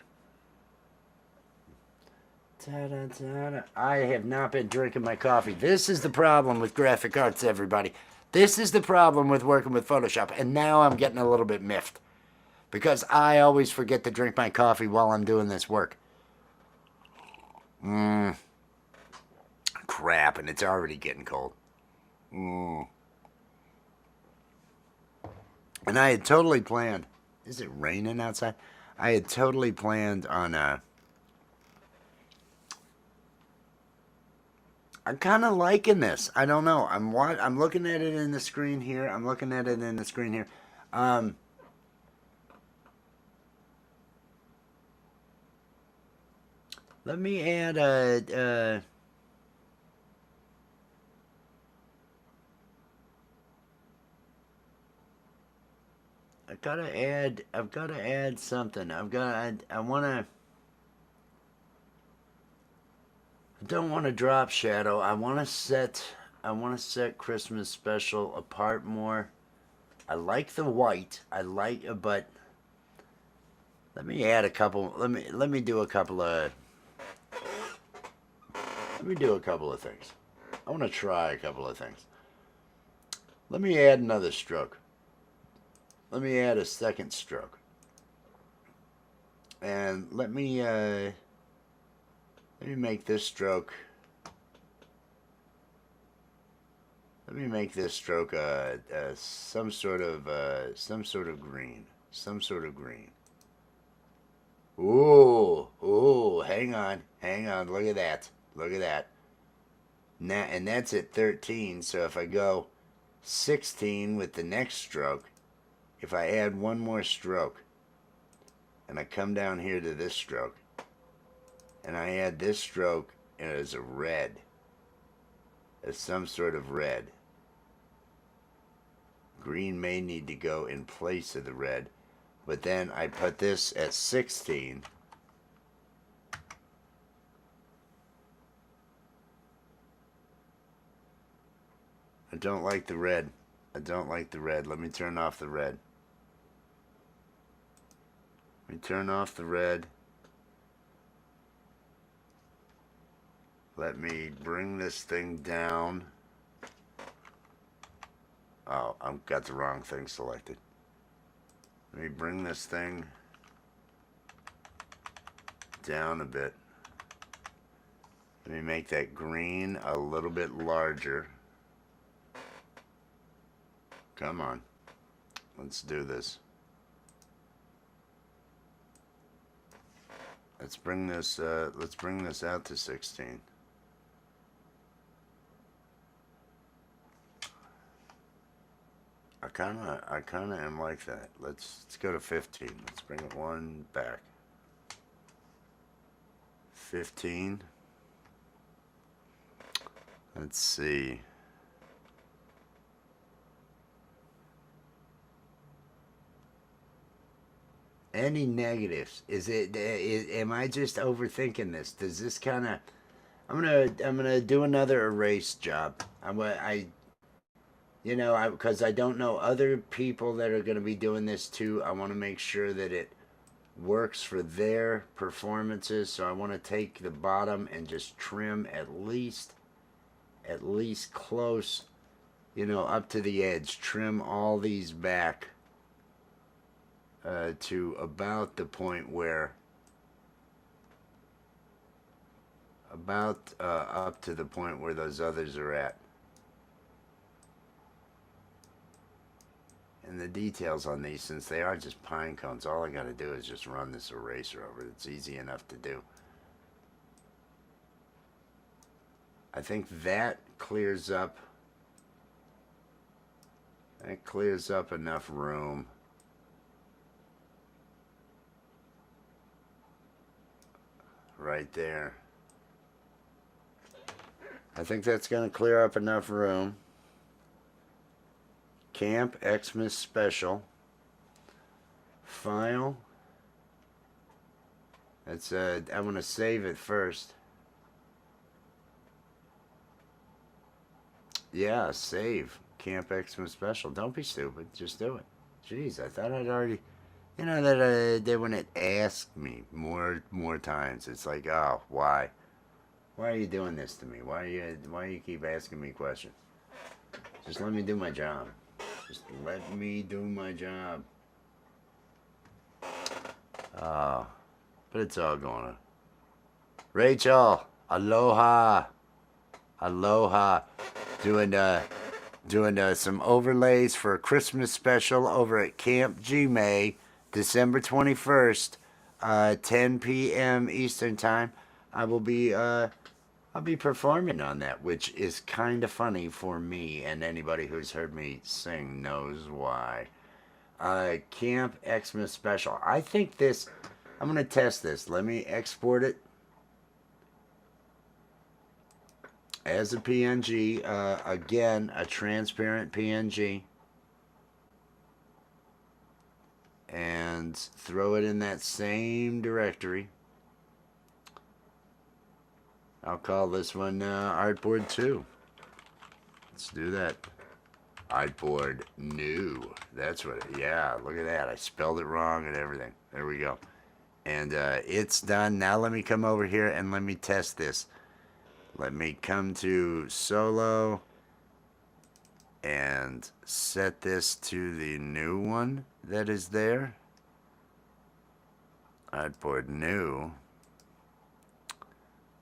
Ta-da-ta-da. I have not been drinking my coffee. This is the problem with graphic arts, everybody. This is the problem with working with Photoshop. And now I'm getting a little bit miffed, because I always forget to drink my coffee while I'm doing this work. Crap, and it's already getting cold. And I had totally planned. Is it raining outside? I had totally planned on I'm kind of liking this. I don't know. I'm looking at it in the screen here. I'm looking at it in the screen here. Let me add I've got to add something. I don't want to drop shadow. I want to set Christmas special apart more. I like the white. But let me add a couple. Let me do a couple of things. I want to try a couple of things. Let me add another stroke. Let me add a second stroke. And let me make this stroke. Let me make this stroke some sort of green. Some sort of green. Ooh, hang on. Look at that. Now, and that's at 13. So if I go 16 with the next stroke, if I add one more stroke, and I come down here to this stroke, and I add this stroke as a red, as some sort of red. Green may need to go in place of the red, but then I put this at 16. I don't like the red. Let me turn off the red. Let me bring this thing down. Oh, I've got the wrong thing selected. Let me bring this thing down a bit. Let me make that green a little bit larger. Come on. Let's do this. Let's bring this out to 16. I kinda am like that. Let's go to 15. Let's bring it one back. 15. Let's see. Any negatives? Am I just overthinking this? Does this kind of? I'm gonna do another erase job. Because I don't know other people that are gonna be doing this too. I want to make sure that it works for their performances. So I want to take the bottom and just trim at least close, you know, up to the edge. Trim all these back to about the point where, up to the point where those others are at. And the details on these, since they are just pine cones, all I got to do is just run this eraser over it. It's easy enough to do. I think that clears up enough room. Right there. I think that's going to clear up enough room. Camp Xmas Special. File. That's I'm going to save it first. Yeah, save. Camp Xmas Special. Don't be stupid. Just do it. Jeez, I thought I'd already... You know, that when it asked me more times, it's like, oh, why? Why are you doing this to me? Why you keep asking me questions? Just let me do my job. Just let me do my job. Oh, but it's all going on. Rachel, aloha. Aloha. Doing some overlays for a Christmas special over at Camp G-May, December 21st, 10 p.m. Eastern Time. I'll be performing on that, which is kind of funny for me, and anybody who's heard me sing knows why. Camp Xmas Special. I think this, I'm going to test this. Let me export it as a PNG. Again, a transparent PNG. And throw it in that same directory. I'll call this one Artboard 2. Let's do that. Artboard New. That's what it, yeah, look at that. I spelled it wrong and everything. There we go. And it's done. Now let me come over here and let me test this. Let me come to solo and set this to the new one that is there. Artboard New.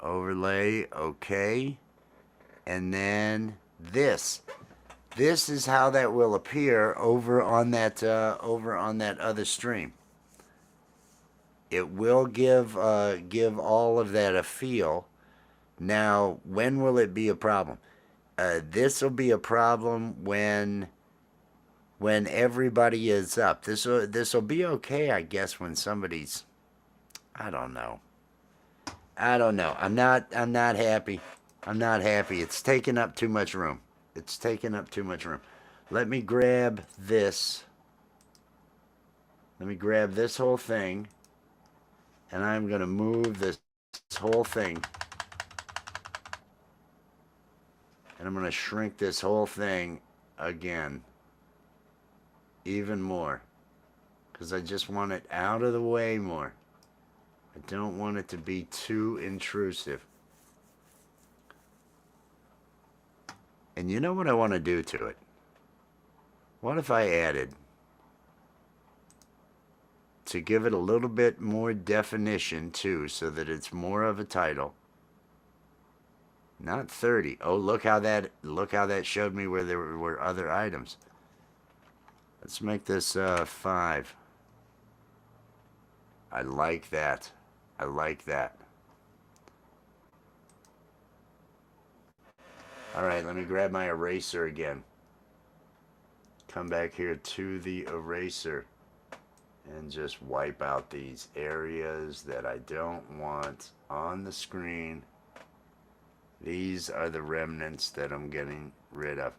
Overlay, okay. And then this. This is how that will appear over on that other stream. It will give all of that a feel. Now, when will it be a problem? This will be a problem when everybody is up. This will be okay, I guess, when somebody's, I don't know. I'm not happy. I'm not happy. It's taking up too much room. It's taking up too much room. Let me grab this. Let me grab this whole thing. And I'm going to move this whole thing. And I'm going to shrink this whole thing again. Even more. Because I just want it out of the way more. I don't want it to be too intrusive. And you know what I want to do to it? What if I added, to give it a little bit more definition too, so that it's more of a title. Not 30. Oh, look how that showed me where there were other items. Let's make this 5. I like that. I like that. Alright, let me grab my eraser again. Come back here to the eraser. And just wipe out these areas that I don't want on the screen. These are the remnants that I'm getting rid of.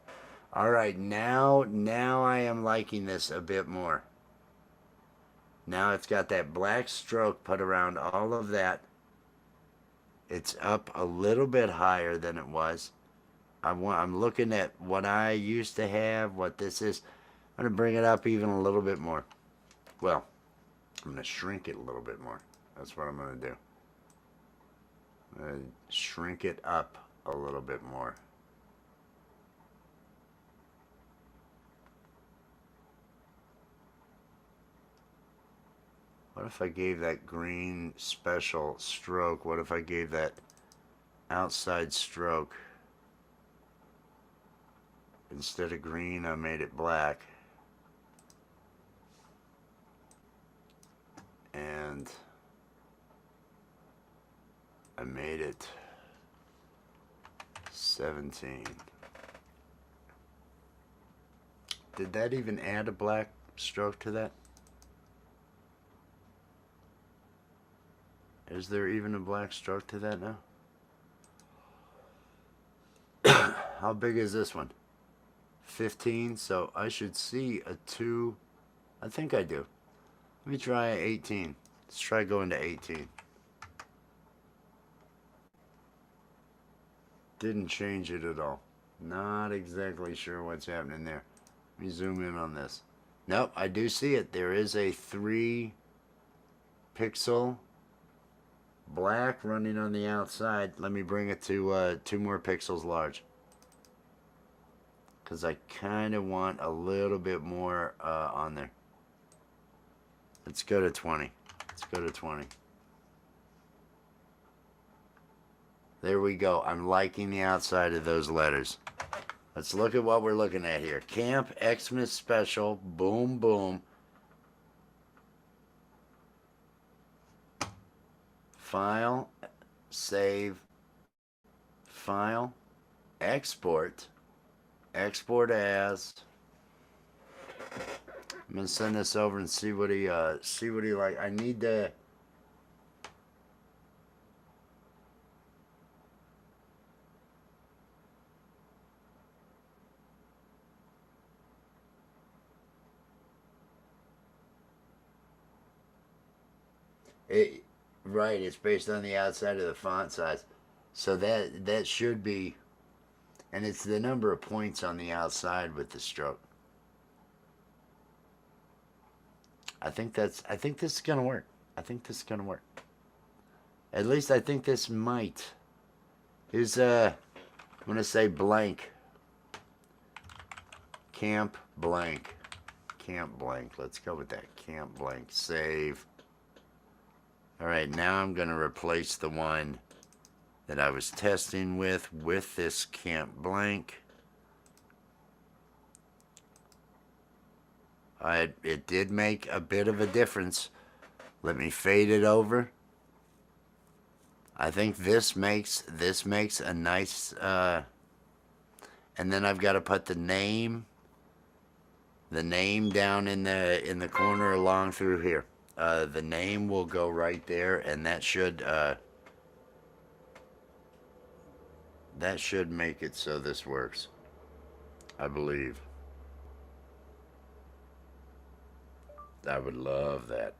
Alright, now I am liking this a bit more. Now it's got that black stroke put around all of that. It's up a little bit higher than it was. I'm looking at what I used to have, what this is. I'm going to bring it up even a little bit more. Well, I'm going to shrink it a little bit more. That's what I'm going to do. I'm going to shrink it up a little bit more. What if I gave that green special stroke? What if I gave that outside stroke, instead of green, I made it black? And I made it 17. Did that even add a black stroke to that? Is there even a black stroke to that now? How big is this one? 15, so I should see a 2. I think I do. Let me try 18. Let's try going to 18. Didn't change it at all. Not exactly sure what's happening there. Let me zoom in on this. Nope, I do see it. There is a 3 pixel black running on the outside. Let me bring it to 2 more pixels large, because I kind of want a little bit more on there. Let's go to 20. Let's go to 20. There we go. I'm liking the outside of those letters. Let's look at what we're looking at here. Camp Xmas Special. Boom, boom. File. Save. File. Export. Export as. I'm gonna send this over and see what he like. I need to. Right, it's based on the outside of the font size, so that should be, and it's the number of points on the outside with the stroke. I think this is gonna work. I think this is gonna work. At least I think this might. Here's I'm gonna say blank. Camp blank. Camp blank. Let's go with that. Camp blank. Save. All right, now I'm gonna replace the one that I was testing with this camp blank. It did make a bit of a difference. Let me fade it over. I think this makes a nice, and then I've got to put the name down in the corner along through here. The name will go right there, and that should make it so this works, I believe. I would love that.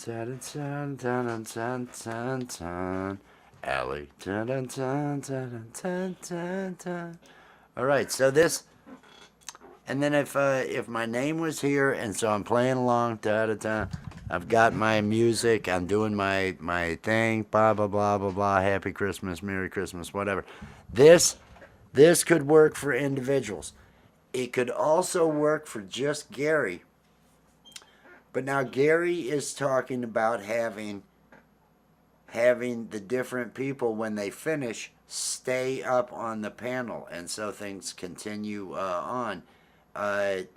Dun, dun, dun, dun, dun, dun. Alley. Dun, dun, dun, dun, dun, dun, dun. All right, so this, and then if my name was here, and so I'm playing along, da da da. I've got my music. I'm doing my thing. Blah blah blah blah blah. Happy Christmas, Merry Christmas, whatever. This could work for individuals. It could also work for just Gary. But now Gary is talking about having the different people, when they finish, stay up on the panel, and so things continue on, and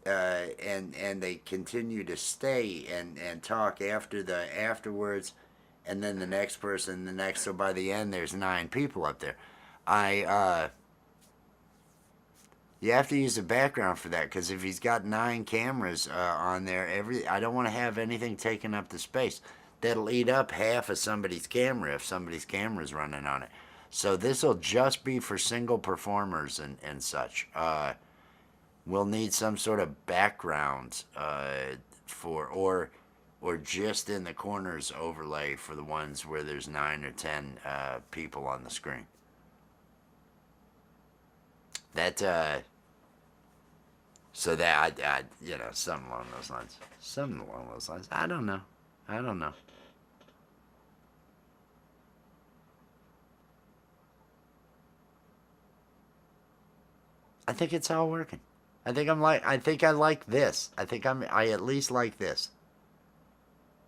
they continue to stay and talk afterwards, and then the next person, the next. So by the end, there's 9 people up there. You have to use a background for that, because if he's got 9 cameras on there, I don't want to have anything taking up the space. That'll eat up half of somebody's camera if somebody's camera's running on it. So this will just be for single performers and such. We'll need some sort of background for, or just in the corners overlay for the ones where there's 9 or 10 people on the screen. That So that you know, something along those lines. Something along those lines. I don't know. I don't know. I think it's all working. I think I like this. I at least like this.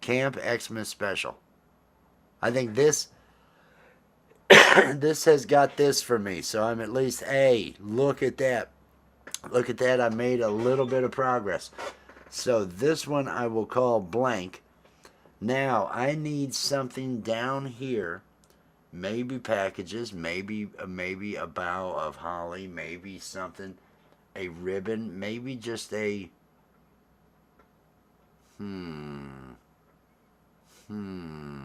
Camp Xmas special. I think this this has got this for me. So I'm at least, hey, look at that. Look at that. I made a little bit of progress. So this one I will call blank. Now I need something down here. Maybe packages, maybe a bough of holly, maybe something, a ribbon, maybe just a hmm hmm.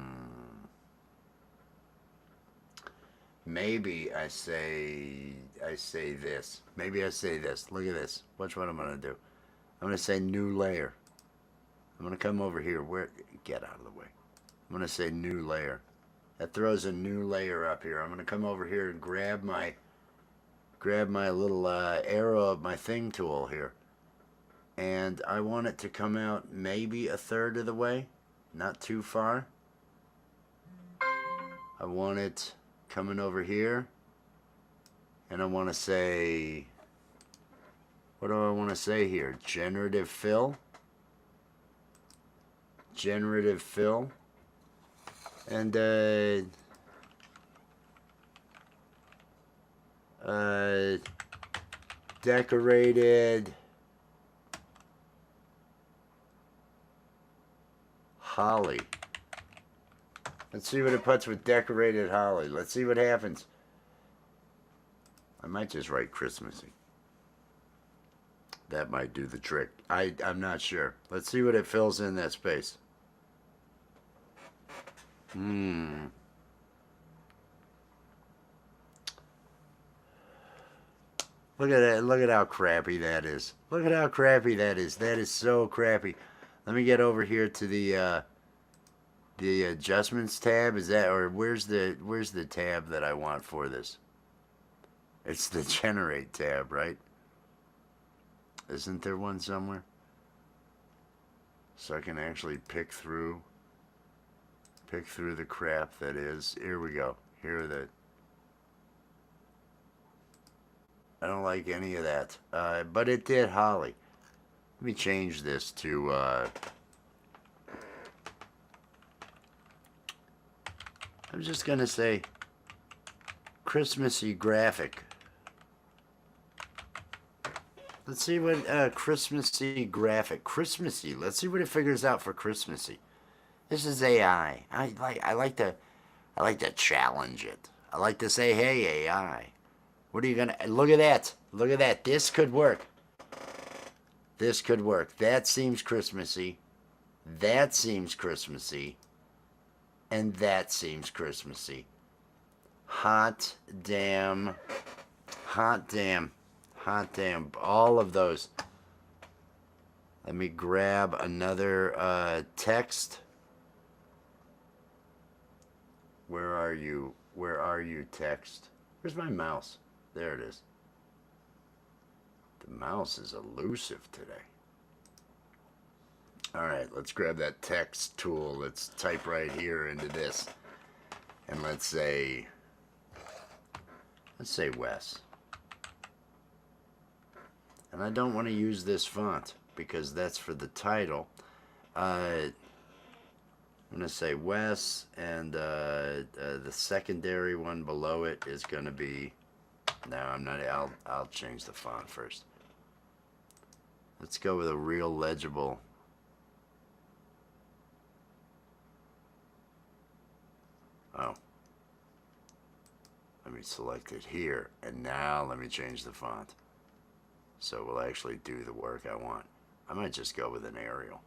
Maybe I say this. Maybe I say this. Look at this. Watch what I'm gonna do. I'm gonna say new layer. I'm gonna come over here. Where? Get out of the way. I'm gonna say new layer. That throws a new layer up here. I'm gonna come over here and grab my little arrow of my thing tool here, and I want it to come out maybe a third of the way, not too far. I want it coming over here, and I want to say, what do I want to say here? Generative fill. Generative fill. And decorated holly. Let's see what it puts with decorated holly. Let's see what happens. I might just write Christmassy. That might do the trick. I'm not sure. Let's see what it fills in that space. Look at that. Look at how crappy that is. Look at how crappy that is. That is so crappy. Let me get over here to the adjustments tab. Is that, or where's the tab that I want for this? It's the generate tab, right? Isn't there one somewhere? So I can actually pick through the crap that is. Here we go. Here are the. I don't like any of that. But it did holly. Let me change this to I'm just gonna say Christmassy graphic. Let's see what Christmassy graphic. Christmassy. Let's see what it figures out for Christmassy. This is AI. I like to challenge it. I like to say, hey AI, what are you gonna look at that? Look at that. This could work. This could work. That seems Christmassy. That seems Christmassy. And that seems Christmassy. Hot damn. Hot damn. Hot damn. All of those. Let me grab another text. Where are you? Where are you, text? Where's my mouse? There it is. The mouse is elusive today. All right, let's grab that text tool. Let's type right here into this. And let's say Wes. And I don't want to use this font because that's for the title. I'm going to say Wes, and the secondary one below it is going to be, no, I'm not, I'll change the font first. Let's go with a real legible. Oh. Let me select it here, and now let me change the font. So we'll actually do the work I want. I might just go with an Arial.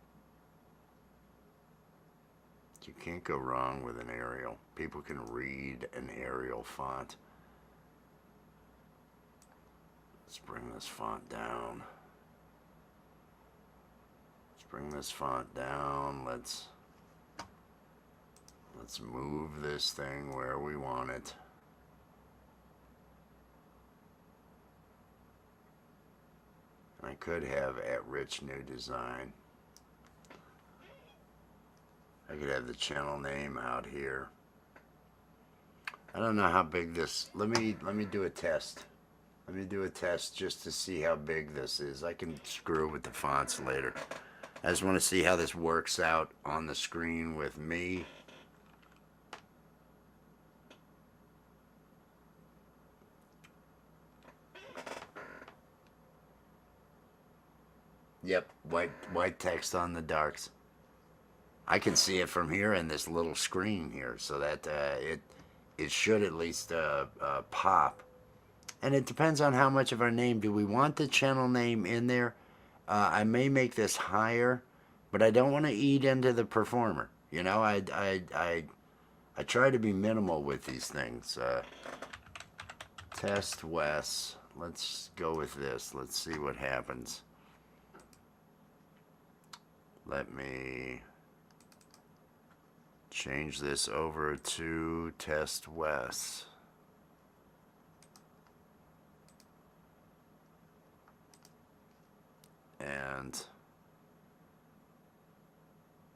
You can't go wrong with an Arial. People can read an Arial font. Let's bring this font down. Let's bring this font down. Let's move this thing where we want it. I could have at Rich New Design. I could have the channel name out here. I don't know how big this. Let me do a test. Let me do a test just to see how big this is. I can screw with the fonts later. I just want to see how this works out on the screen with me. Yep, white text on the darks. I can see it from here in this little screen here, so that it should at least pop. And it depends on how much of our name. Do we want the channel name in there? I may make this higher, but I don't want to eat into the performer. You know, I try to be minimal with these things. Test Wes. Let's go with this. Let's see what happens. Let me change this over to Test Wes. And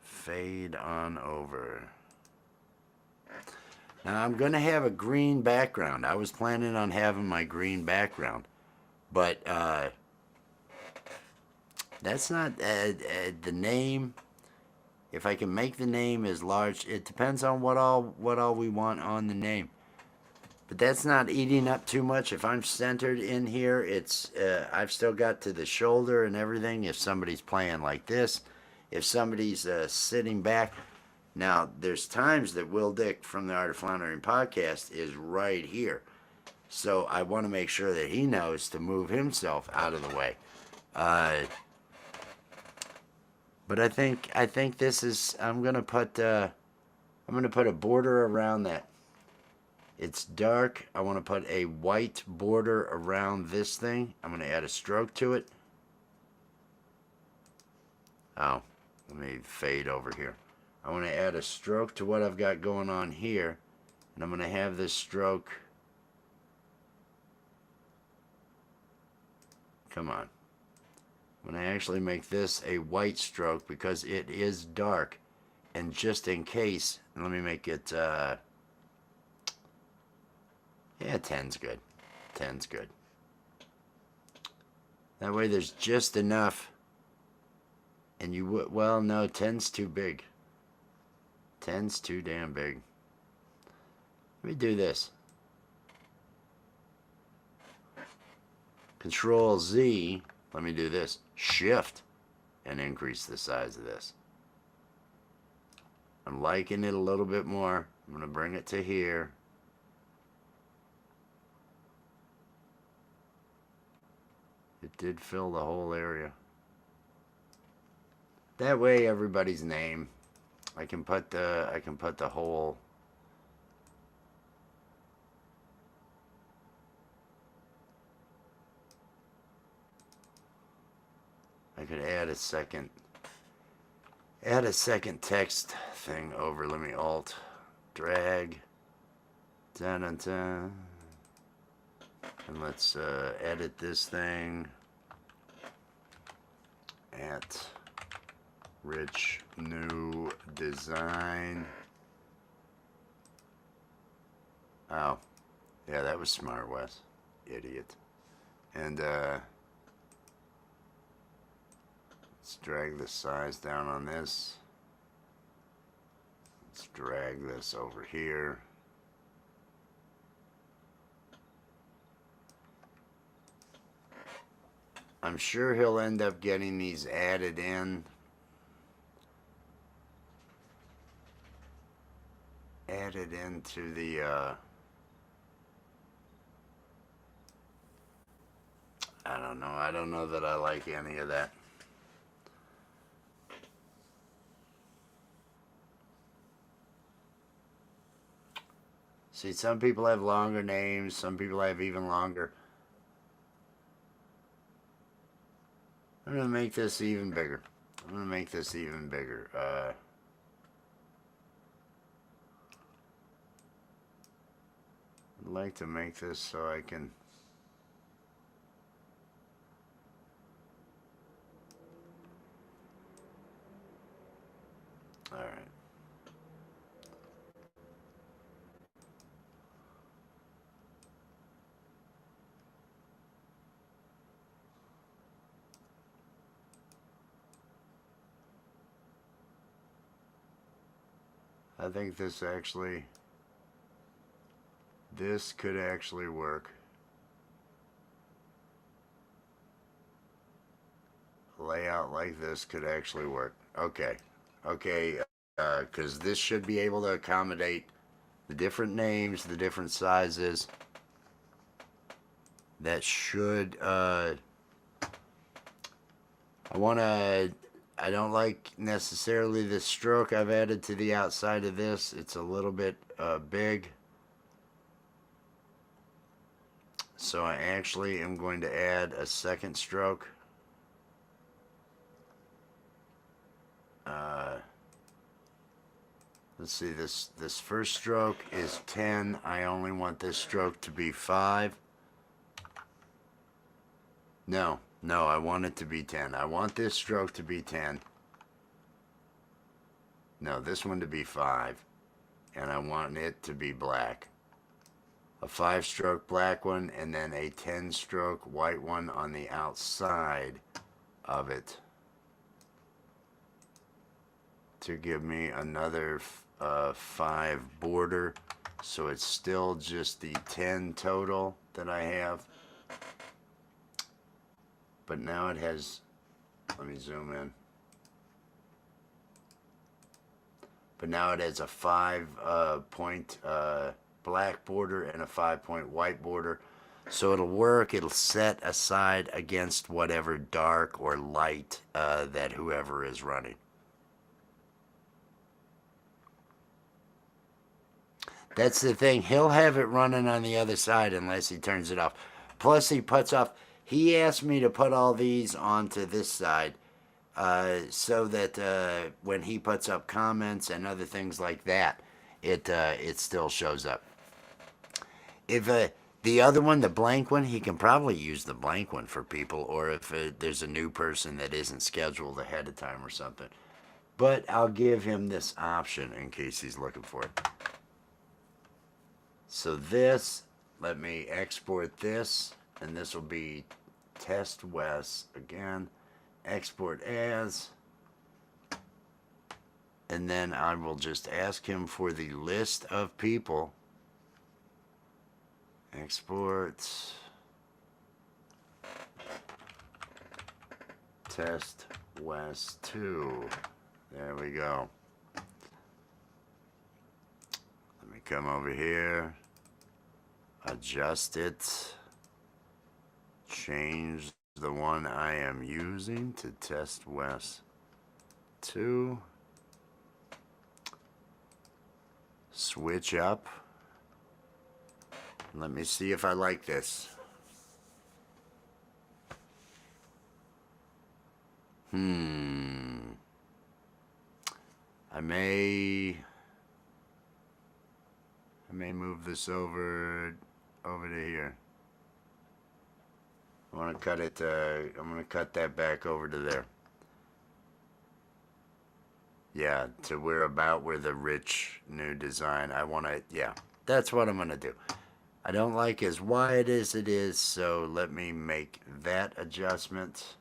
fade on over. Now I'm going to have a green background. I was planning on having my green background, but that's not the name. If I can make the name as large, it depends on what all we want on the name. But that's not eating up too much. If I'm centered in here, it's I've still got to the shoulder and everything. If somebody's playing like this, if somebody's sitting back. Now, there's times that Will Dick from the Art of Floundering podcast is right here. So I want to make sure that he knows to move himself out of the way. But I think this is. I'm gonna put a border around that. It's dark. I want to put a white border around this thing. I'm gonna add a stroke to it. Oh, let me fade over here. I want to add a stroke to what I've got going on here, and I'm gonna have this stroke. Come on. I'm going to actually make this a white stroke because it is dark. And just in case, let me make it, yeah, 10's good. 10's good. That way there's just enough. And you would, well, no, 10's too big. 10's too damn big. Let me do this. Control Z. Let me do this. Shift and increase the size of this. I'm liking it a little bit more. I'm going to bring it to here. It did fill the whole area. That way everybody's name. I can put the whole. I could add a second text thing over. Let me alt drag. Dun, dun, dun. And let's edit this thing at Rich New Design. Oh, yeah, that was smart, Wes. Idiot. And let's drag the size down on this. Let's drag this over here. I'm sure he'll end up getting these added in. Added into the I don't know. I don't know that I like any of that. See, some people have longer names, some people have even longer. I'm going to make this even bigger. I'm going to make this even bigger. I'd like to make this so I can I think this could actually work. Layout like this could actually work. Okay. Okay, because this should be able to accommodate the different names, the different sizes. That should, I don't like necessarily the stroke I've added to the outside of this. It's a little bit big. So I actually am going to add a second stroke. Let's see, this first stroke is 10. I only want this stroke to be 5. No, I want it to be 10. I want this stroke to be 10. No, this one to be 5. And I want it to be black. A 5-stroke black one, and then a 10-stroke white one on the outside of it to give me another 5 border. So it's still just the 10 total that I have. But now it has, let me zoom in. But now it has a 5-point black border and a 5-point white border. So it'll work. It'll set aside against whatever dark or light that whoever is running. That's the thing. He'll have it running on the other side unless he turns it off. Plus he puts off. He asked me to put all these onto this side so that when he puts up comments and other things like that, it still shows up. If the other one, the blank one, he can probably use the blank one for people, or if there's a new person that isn't scheduled ahead of time or something. But I'll give him this option in case he's looking for it. So this, let me export this, and this will be Test West again. Export as, and then I will just ask him for the list of people. Export Test West 2. There we go. Let me come over here, adjust it, change the one I am using to Test West 2. Switch up. Let me see if I like this. I may move this over to here. I want to cut it, I'm going to cut that back over to there. Yeah, to where the rich new design. I want to, yeah, that's what I'm going to do. I don't like as wide as it is, so let me make that adjustment.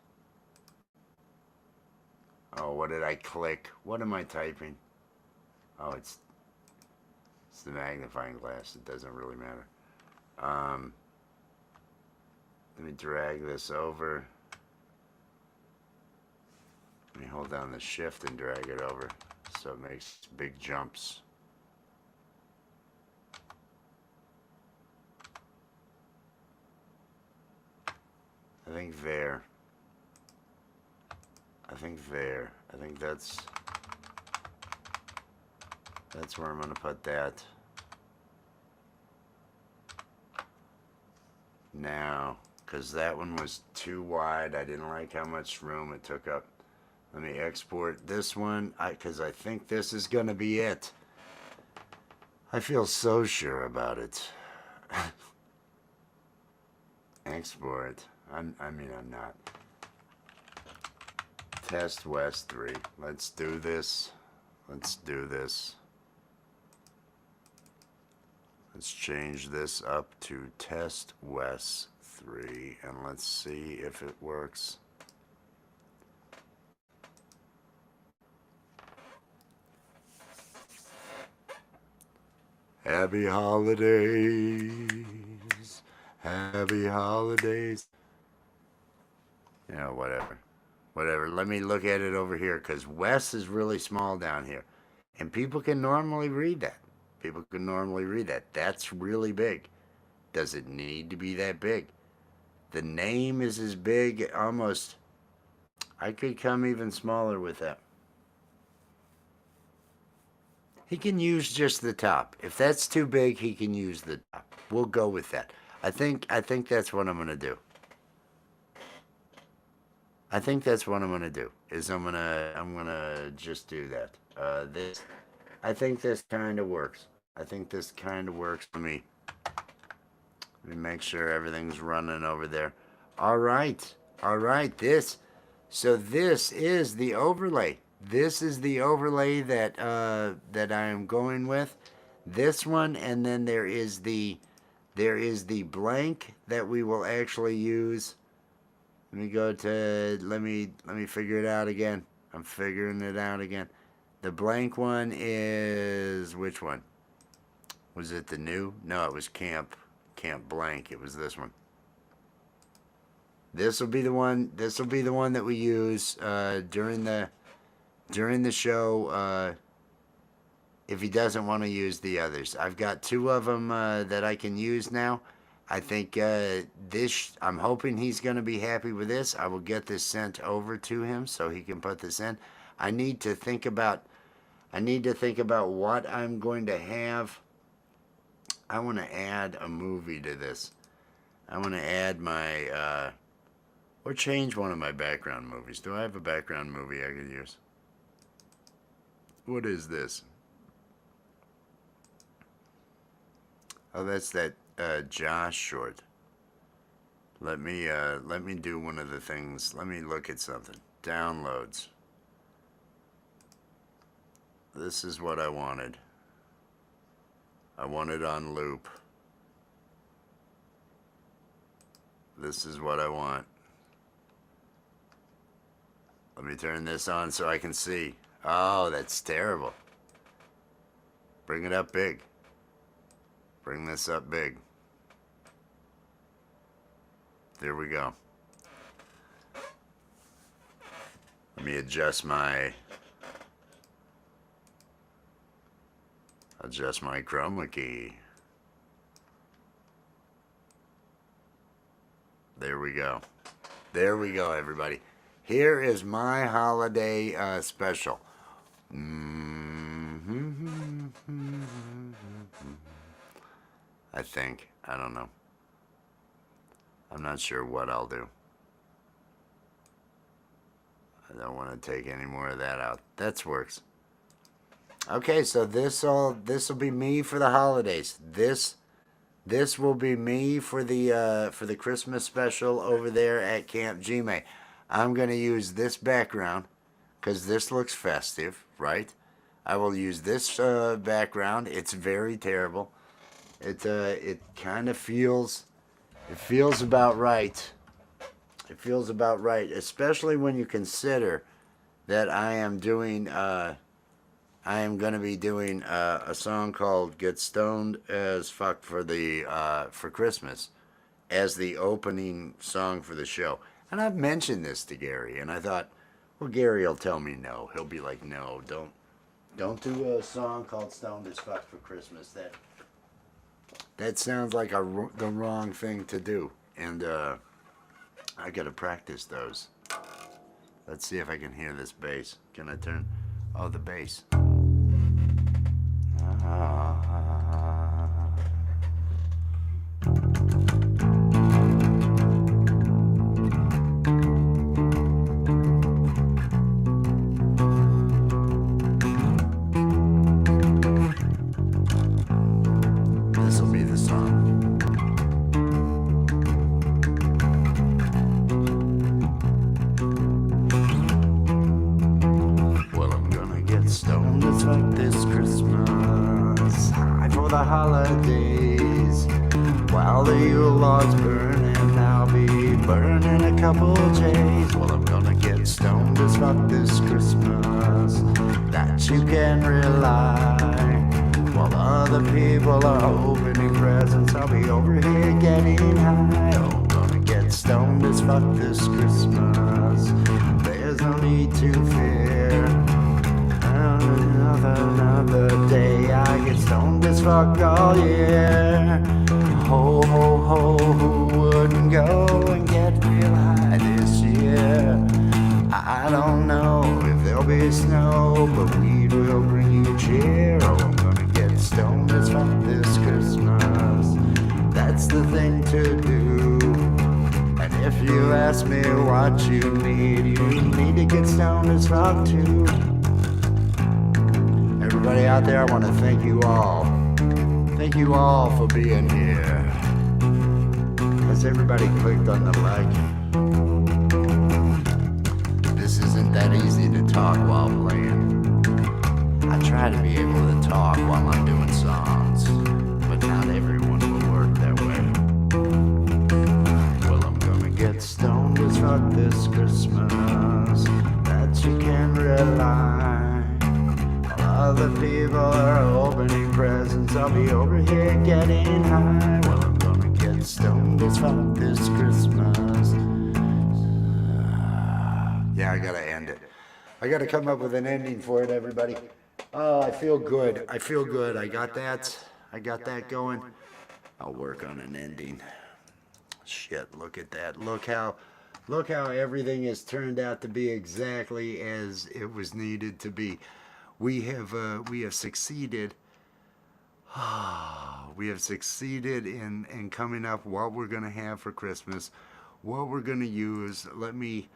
Oh, what did I click? What am I typing? Oh, it's the magnifying glass. It doesn't really matter. Let me drag this over. Let me hold down the shift and drag it over so it makes big jumps. I think there. I think that's where I'm going to put that. Now, because that one was too wide. I didn't like how much room it took up. Let me export this one, because I think this is going to be it. I feel so sure about it. Export. I mean, I'm not. Test West 3. Let's do this. Let's do this. Let's change this up to Test West 3, and let's see if it works. Happy holidays. Happy holidays. Yeah, whatever. Whatever. Let me look at it over here because Wes is really small down here. And people can normally read that. People can normally read that. That's really big. Does it need to be that big? The name is as big, almost. I could come even smaller with that. He can use just the top. If that's too big, he can use the top. We'll go with that. I think that's what I'm gonna do. I think that's what I'm gonna do. Is I'm gonna just do that. This. I think this kind of works. I think this kind of works for me. Let me make sure everything's running over there. All right. All right. So this is the overlay. This is the overlay that that I am going with. This one, and then there is the blank that we will actually use. Let me go to let me figure it out again. I'm figuring it out again. The blank one is which one? Was it the new? No, it was Camp Blank. It was this one. This will be the one. This will be the one that we use during the show. If he doesn't want to use the others, I've got two of them that I can use now. I think this. I'm hoping he's going to be happy with this. I will get this sent over to him so he can put this in. I need to think about what I'm going to have. I want to add a movie to this. I want to add my, or change one of my background movies. Do I have a background movie I could use? What is this? Oh, that's that Josh short. Let me do one of the things. Let me look at something. Downloads. This is what I wanted. I want it on loop. This is what I want. Let me turn this on so I can see. Oh, that's terrible. Bring it up big. Bring this up big. There we go. Let me adjust my chroma key. There we go. There we go, everybody. Here is my holiday special. I think. I don't know. I'm not sure what I'll do. I don't want to take any more of that out. That works. Okay, so this will be me for the holidays. This will be me for the Christmas special over there at Camp Gmail. I'm going to use this background because this looks festive, right? I will use this background. It's very terrible. It kind of feels about right. It feels about right, especially when you consider that I am doing I am going to be doing a song called "Get Stoned as Fuck" for Christmas as the opening song for the show. And I've mentioned this to Gary, and I thought, well, Gary will tell me no. He'll be like, no, don't do a song called "Stoned as Fuck" for Christmas. That sounds like the wrong thing to do, and I got to practice those. Let's see if I can hear this bass. Can I turn? Oh, the bass. This will be the song. Well, I'm gonna get stoned as fuck this Christmas, high for the holidays, while the Yule log's burning. I'll be burning a couple J's. Well, I'm gonna get stoned as fuck this Christmas, that you can rely, while the While other people are opening presents, I'll be over here getting high. Oh, gonna get stoned as fuck this Christmas. There's no need to fear. Another day, I get stoned as fuck all year. Ho, ho, ho, who wouldn't go and get real high this year? I don't know if there'll be snow, but weed will bring you cheer. Oh, I'm gonna get stoned as fuck this Christmas. That's the thing to do. And if you ask me what you need to get stoned as fuck too. Everybody out there, I want to thank you all. Thank you all for being here. Has everybody clicked on the like? This isn't that easy to talk while playing. I try to be able to talk while I'm doing songs, but not everyone will work that way. Well, I'm gonna get stoned as fuck this Christmas. That you can rely. Other people are opening presents, I'll be over here getting high. Well, I'm gonna get stoned as fuck this Christmas. Yeah, I gotta end it. I gotta come up with an ending for it, everybody. Oh, I feel good. I feel good. I got that going. I'll work on an ending. Shit, look at that. Look how everything has turned out to be exactly as it was needed to be. We have succeeded. We have succeeded in coming up what we're gonna have for Christmas, what we're gonna use. Let me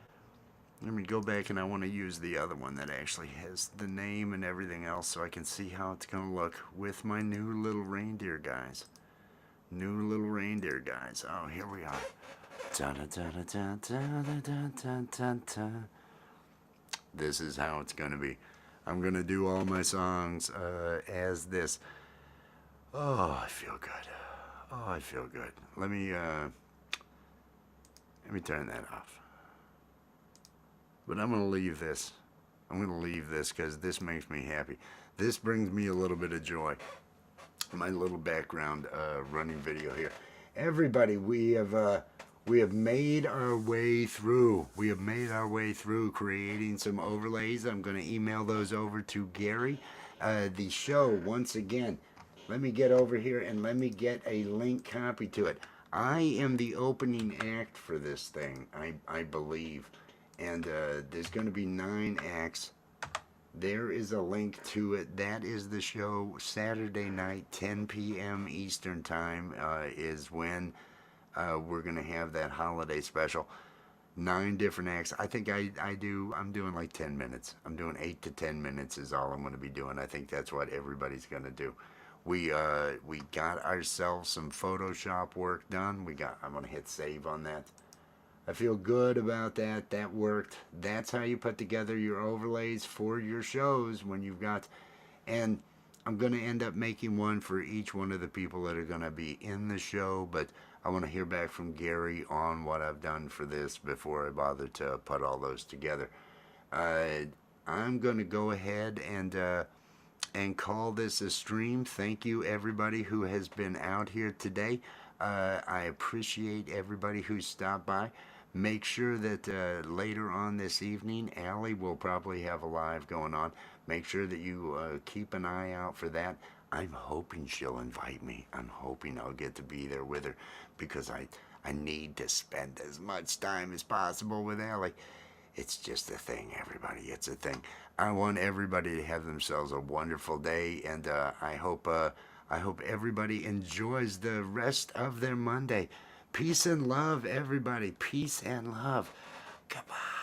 go back, and I want to use the other one that actually has the name and everything else, so I can see how it's gonna look with my new little reindeer guys. Oh, here we are. This is how it's gonna be. I'm gonna do all my songs as this. Oh, I feel good. Let me turn that off. But I'm gonna leave this. Because this makes me happy. This brings me a little bit of joy. My little background running video here. Everybody, we have made our way through. Creating some overlays. I'm going to email those over to Gary. The show, once again, let me get over here and let me get a link copy to it. I am the opening act for this thing, I believe. And there's going to be 9 acts. There is a link to it. That is the show. Saturday night, 10 p.m. Eastern Time is when we're going to have that holiday special. 9 different acts. I think I'm doing like 10 minutes. I'm doing 8 to 10 minutes is all I'm going to be doing. I think that's what everybody's going to do. We got ourselves some Photoshop work done. I'm going to hit save on that. I feel good about that. That worked. That's how you put together your overlays for your shows when you've got... And I'm going to end up making one for each one of the people that are going to be in the show, but I want to hear back from Gary on what I've done for this before I bother to put all those together. I'm going to go ahead and call this a stream. Thank you, everybody who has been out here today. I appreciate everybody who stopped by. Make sure that later on this evening, Allie will probably have a live going on. Make sure that you keep an eye out for that. I'm hoping she'll invite me. I'm hoping I'll get to be there with her because I need to spend as much time as possible with Allie. It's just a thing, everybody. It's a thing. I want everybody to have themselves a wonderful day, and I hope everybody enjoys the rest of their Monday. Peace and love, everybody. Peace and love. Goodbye.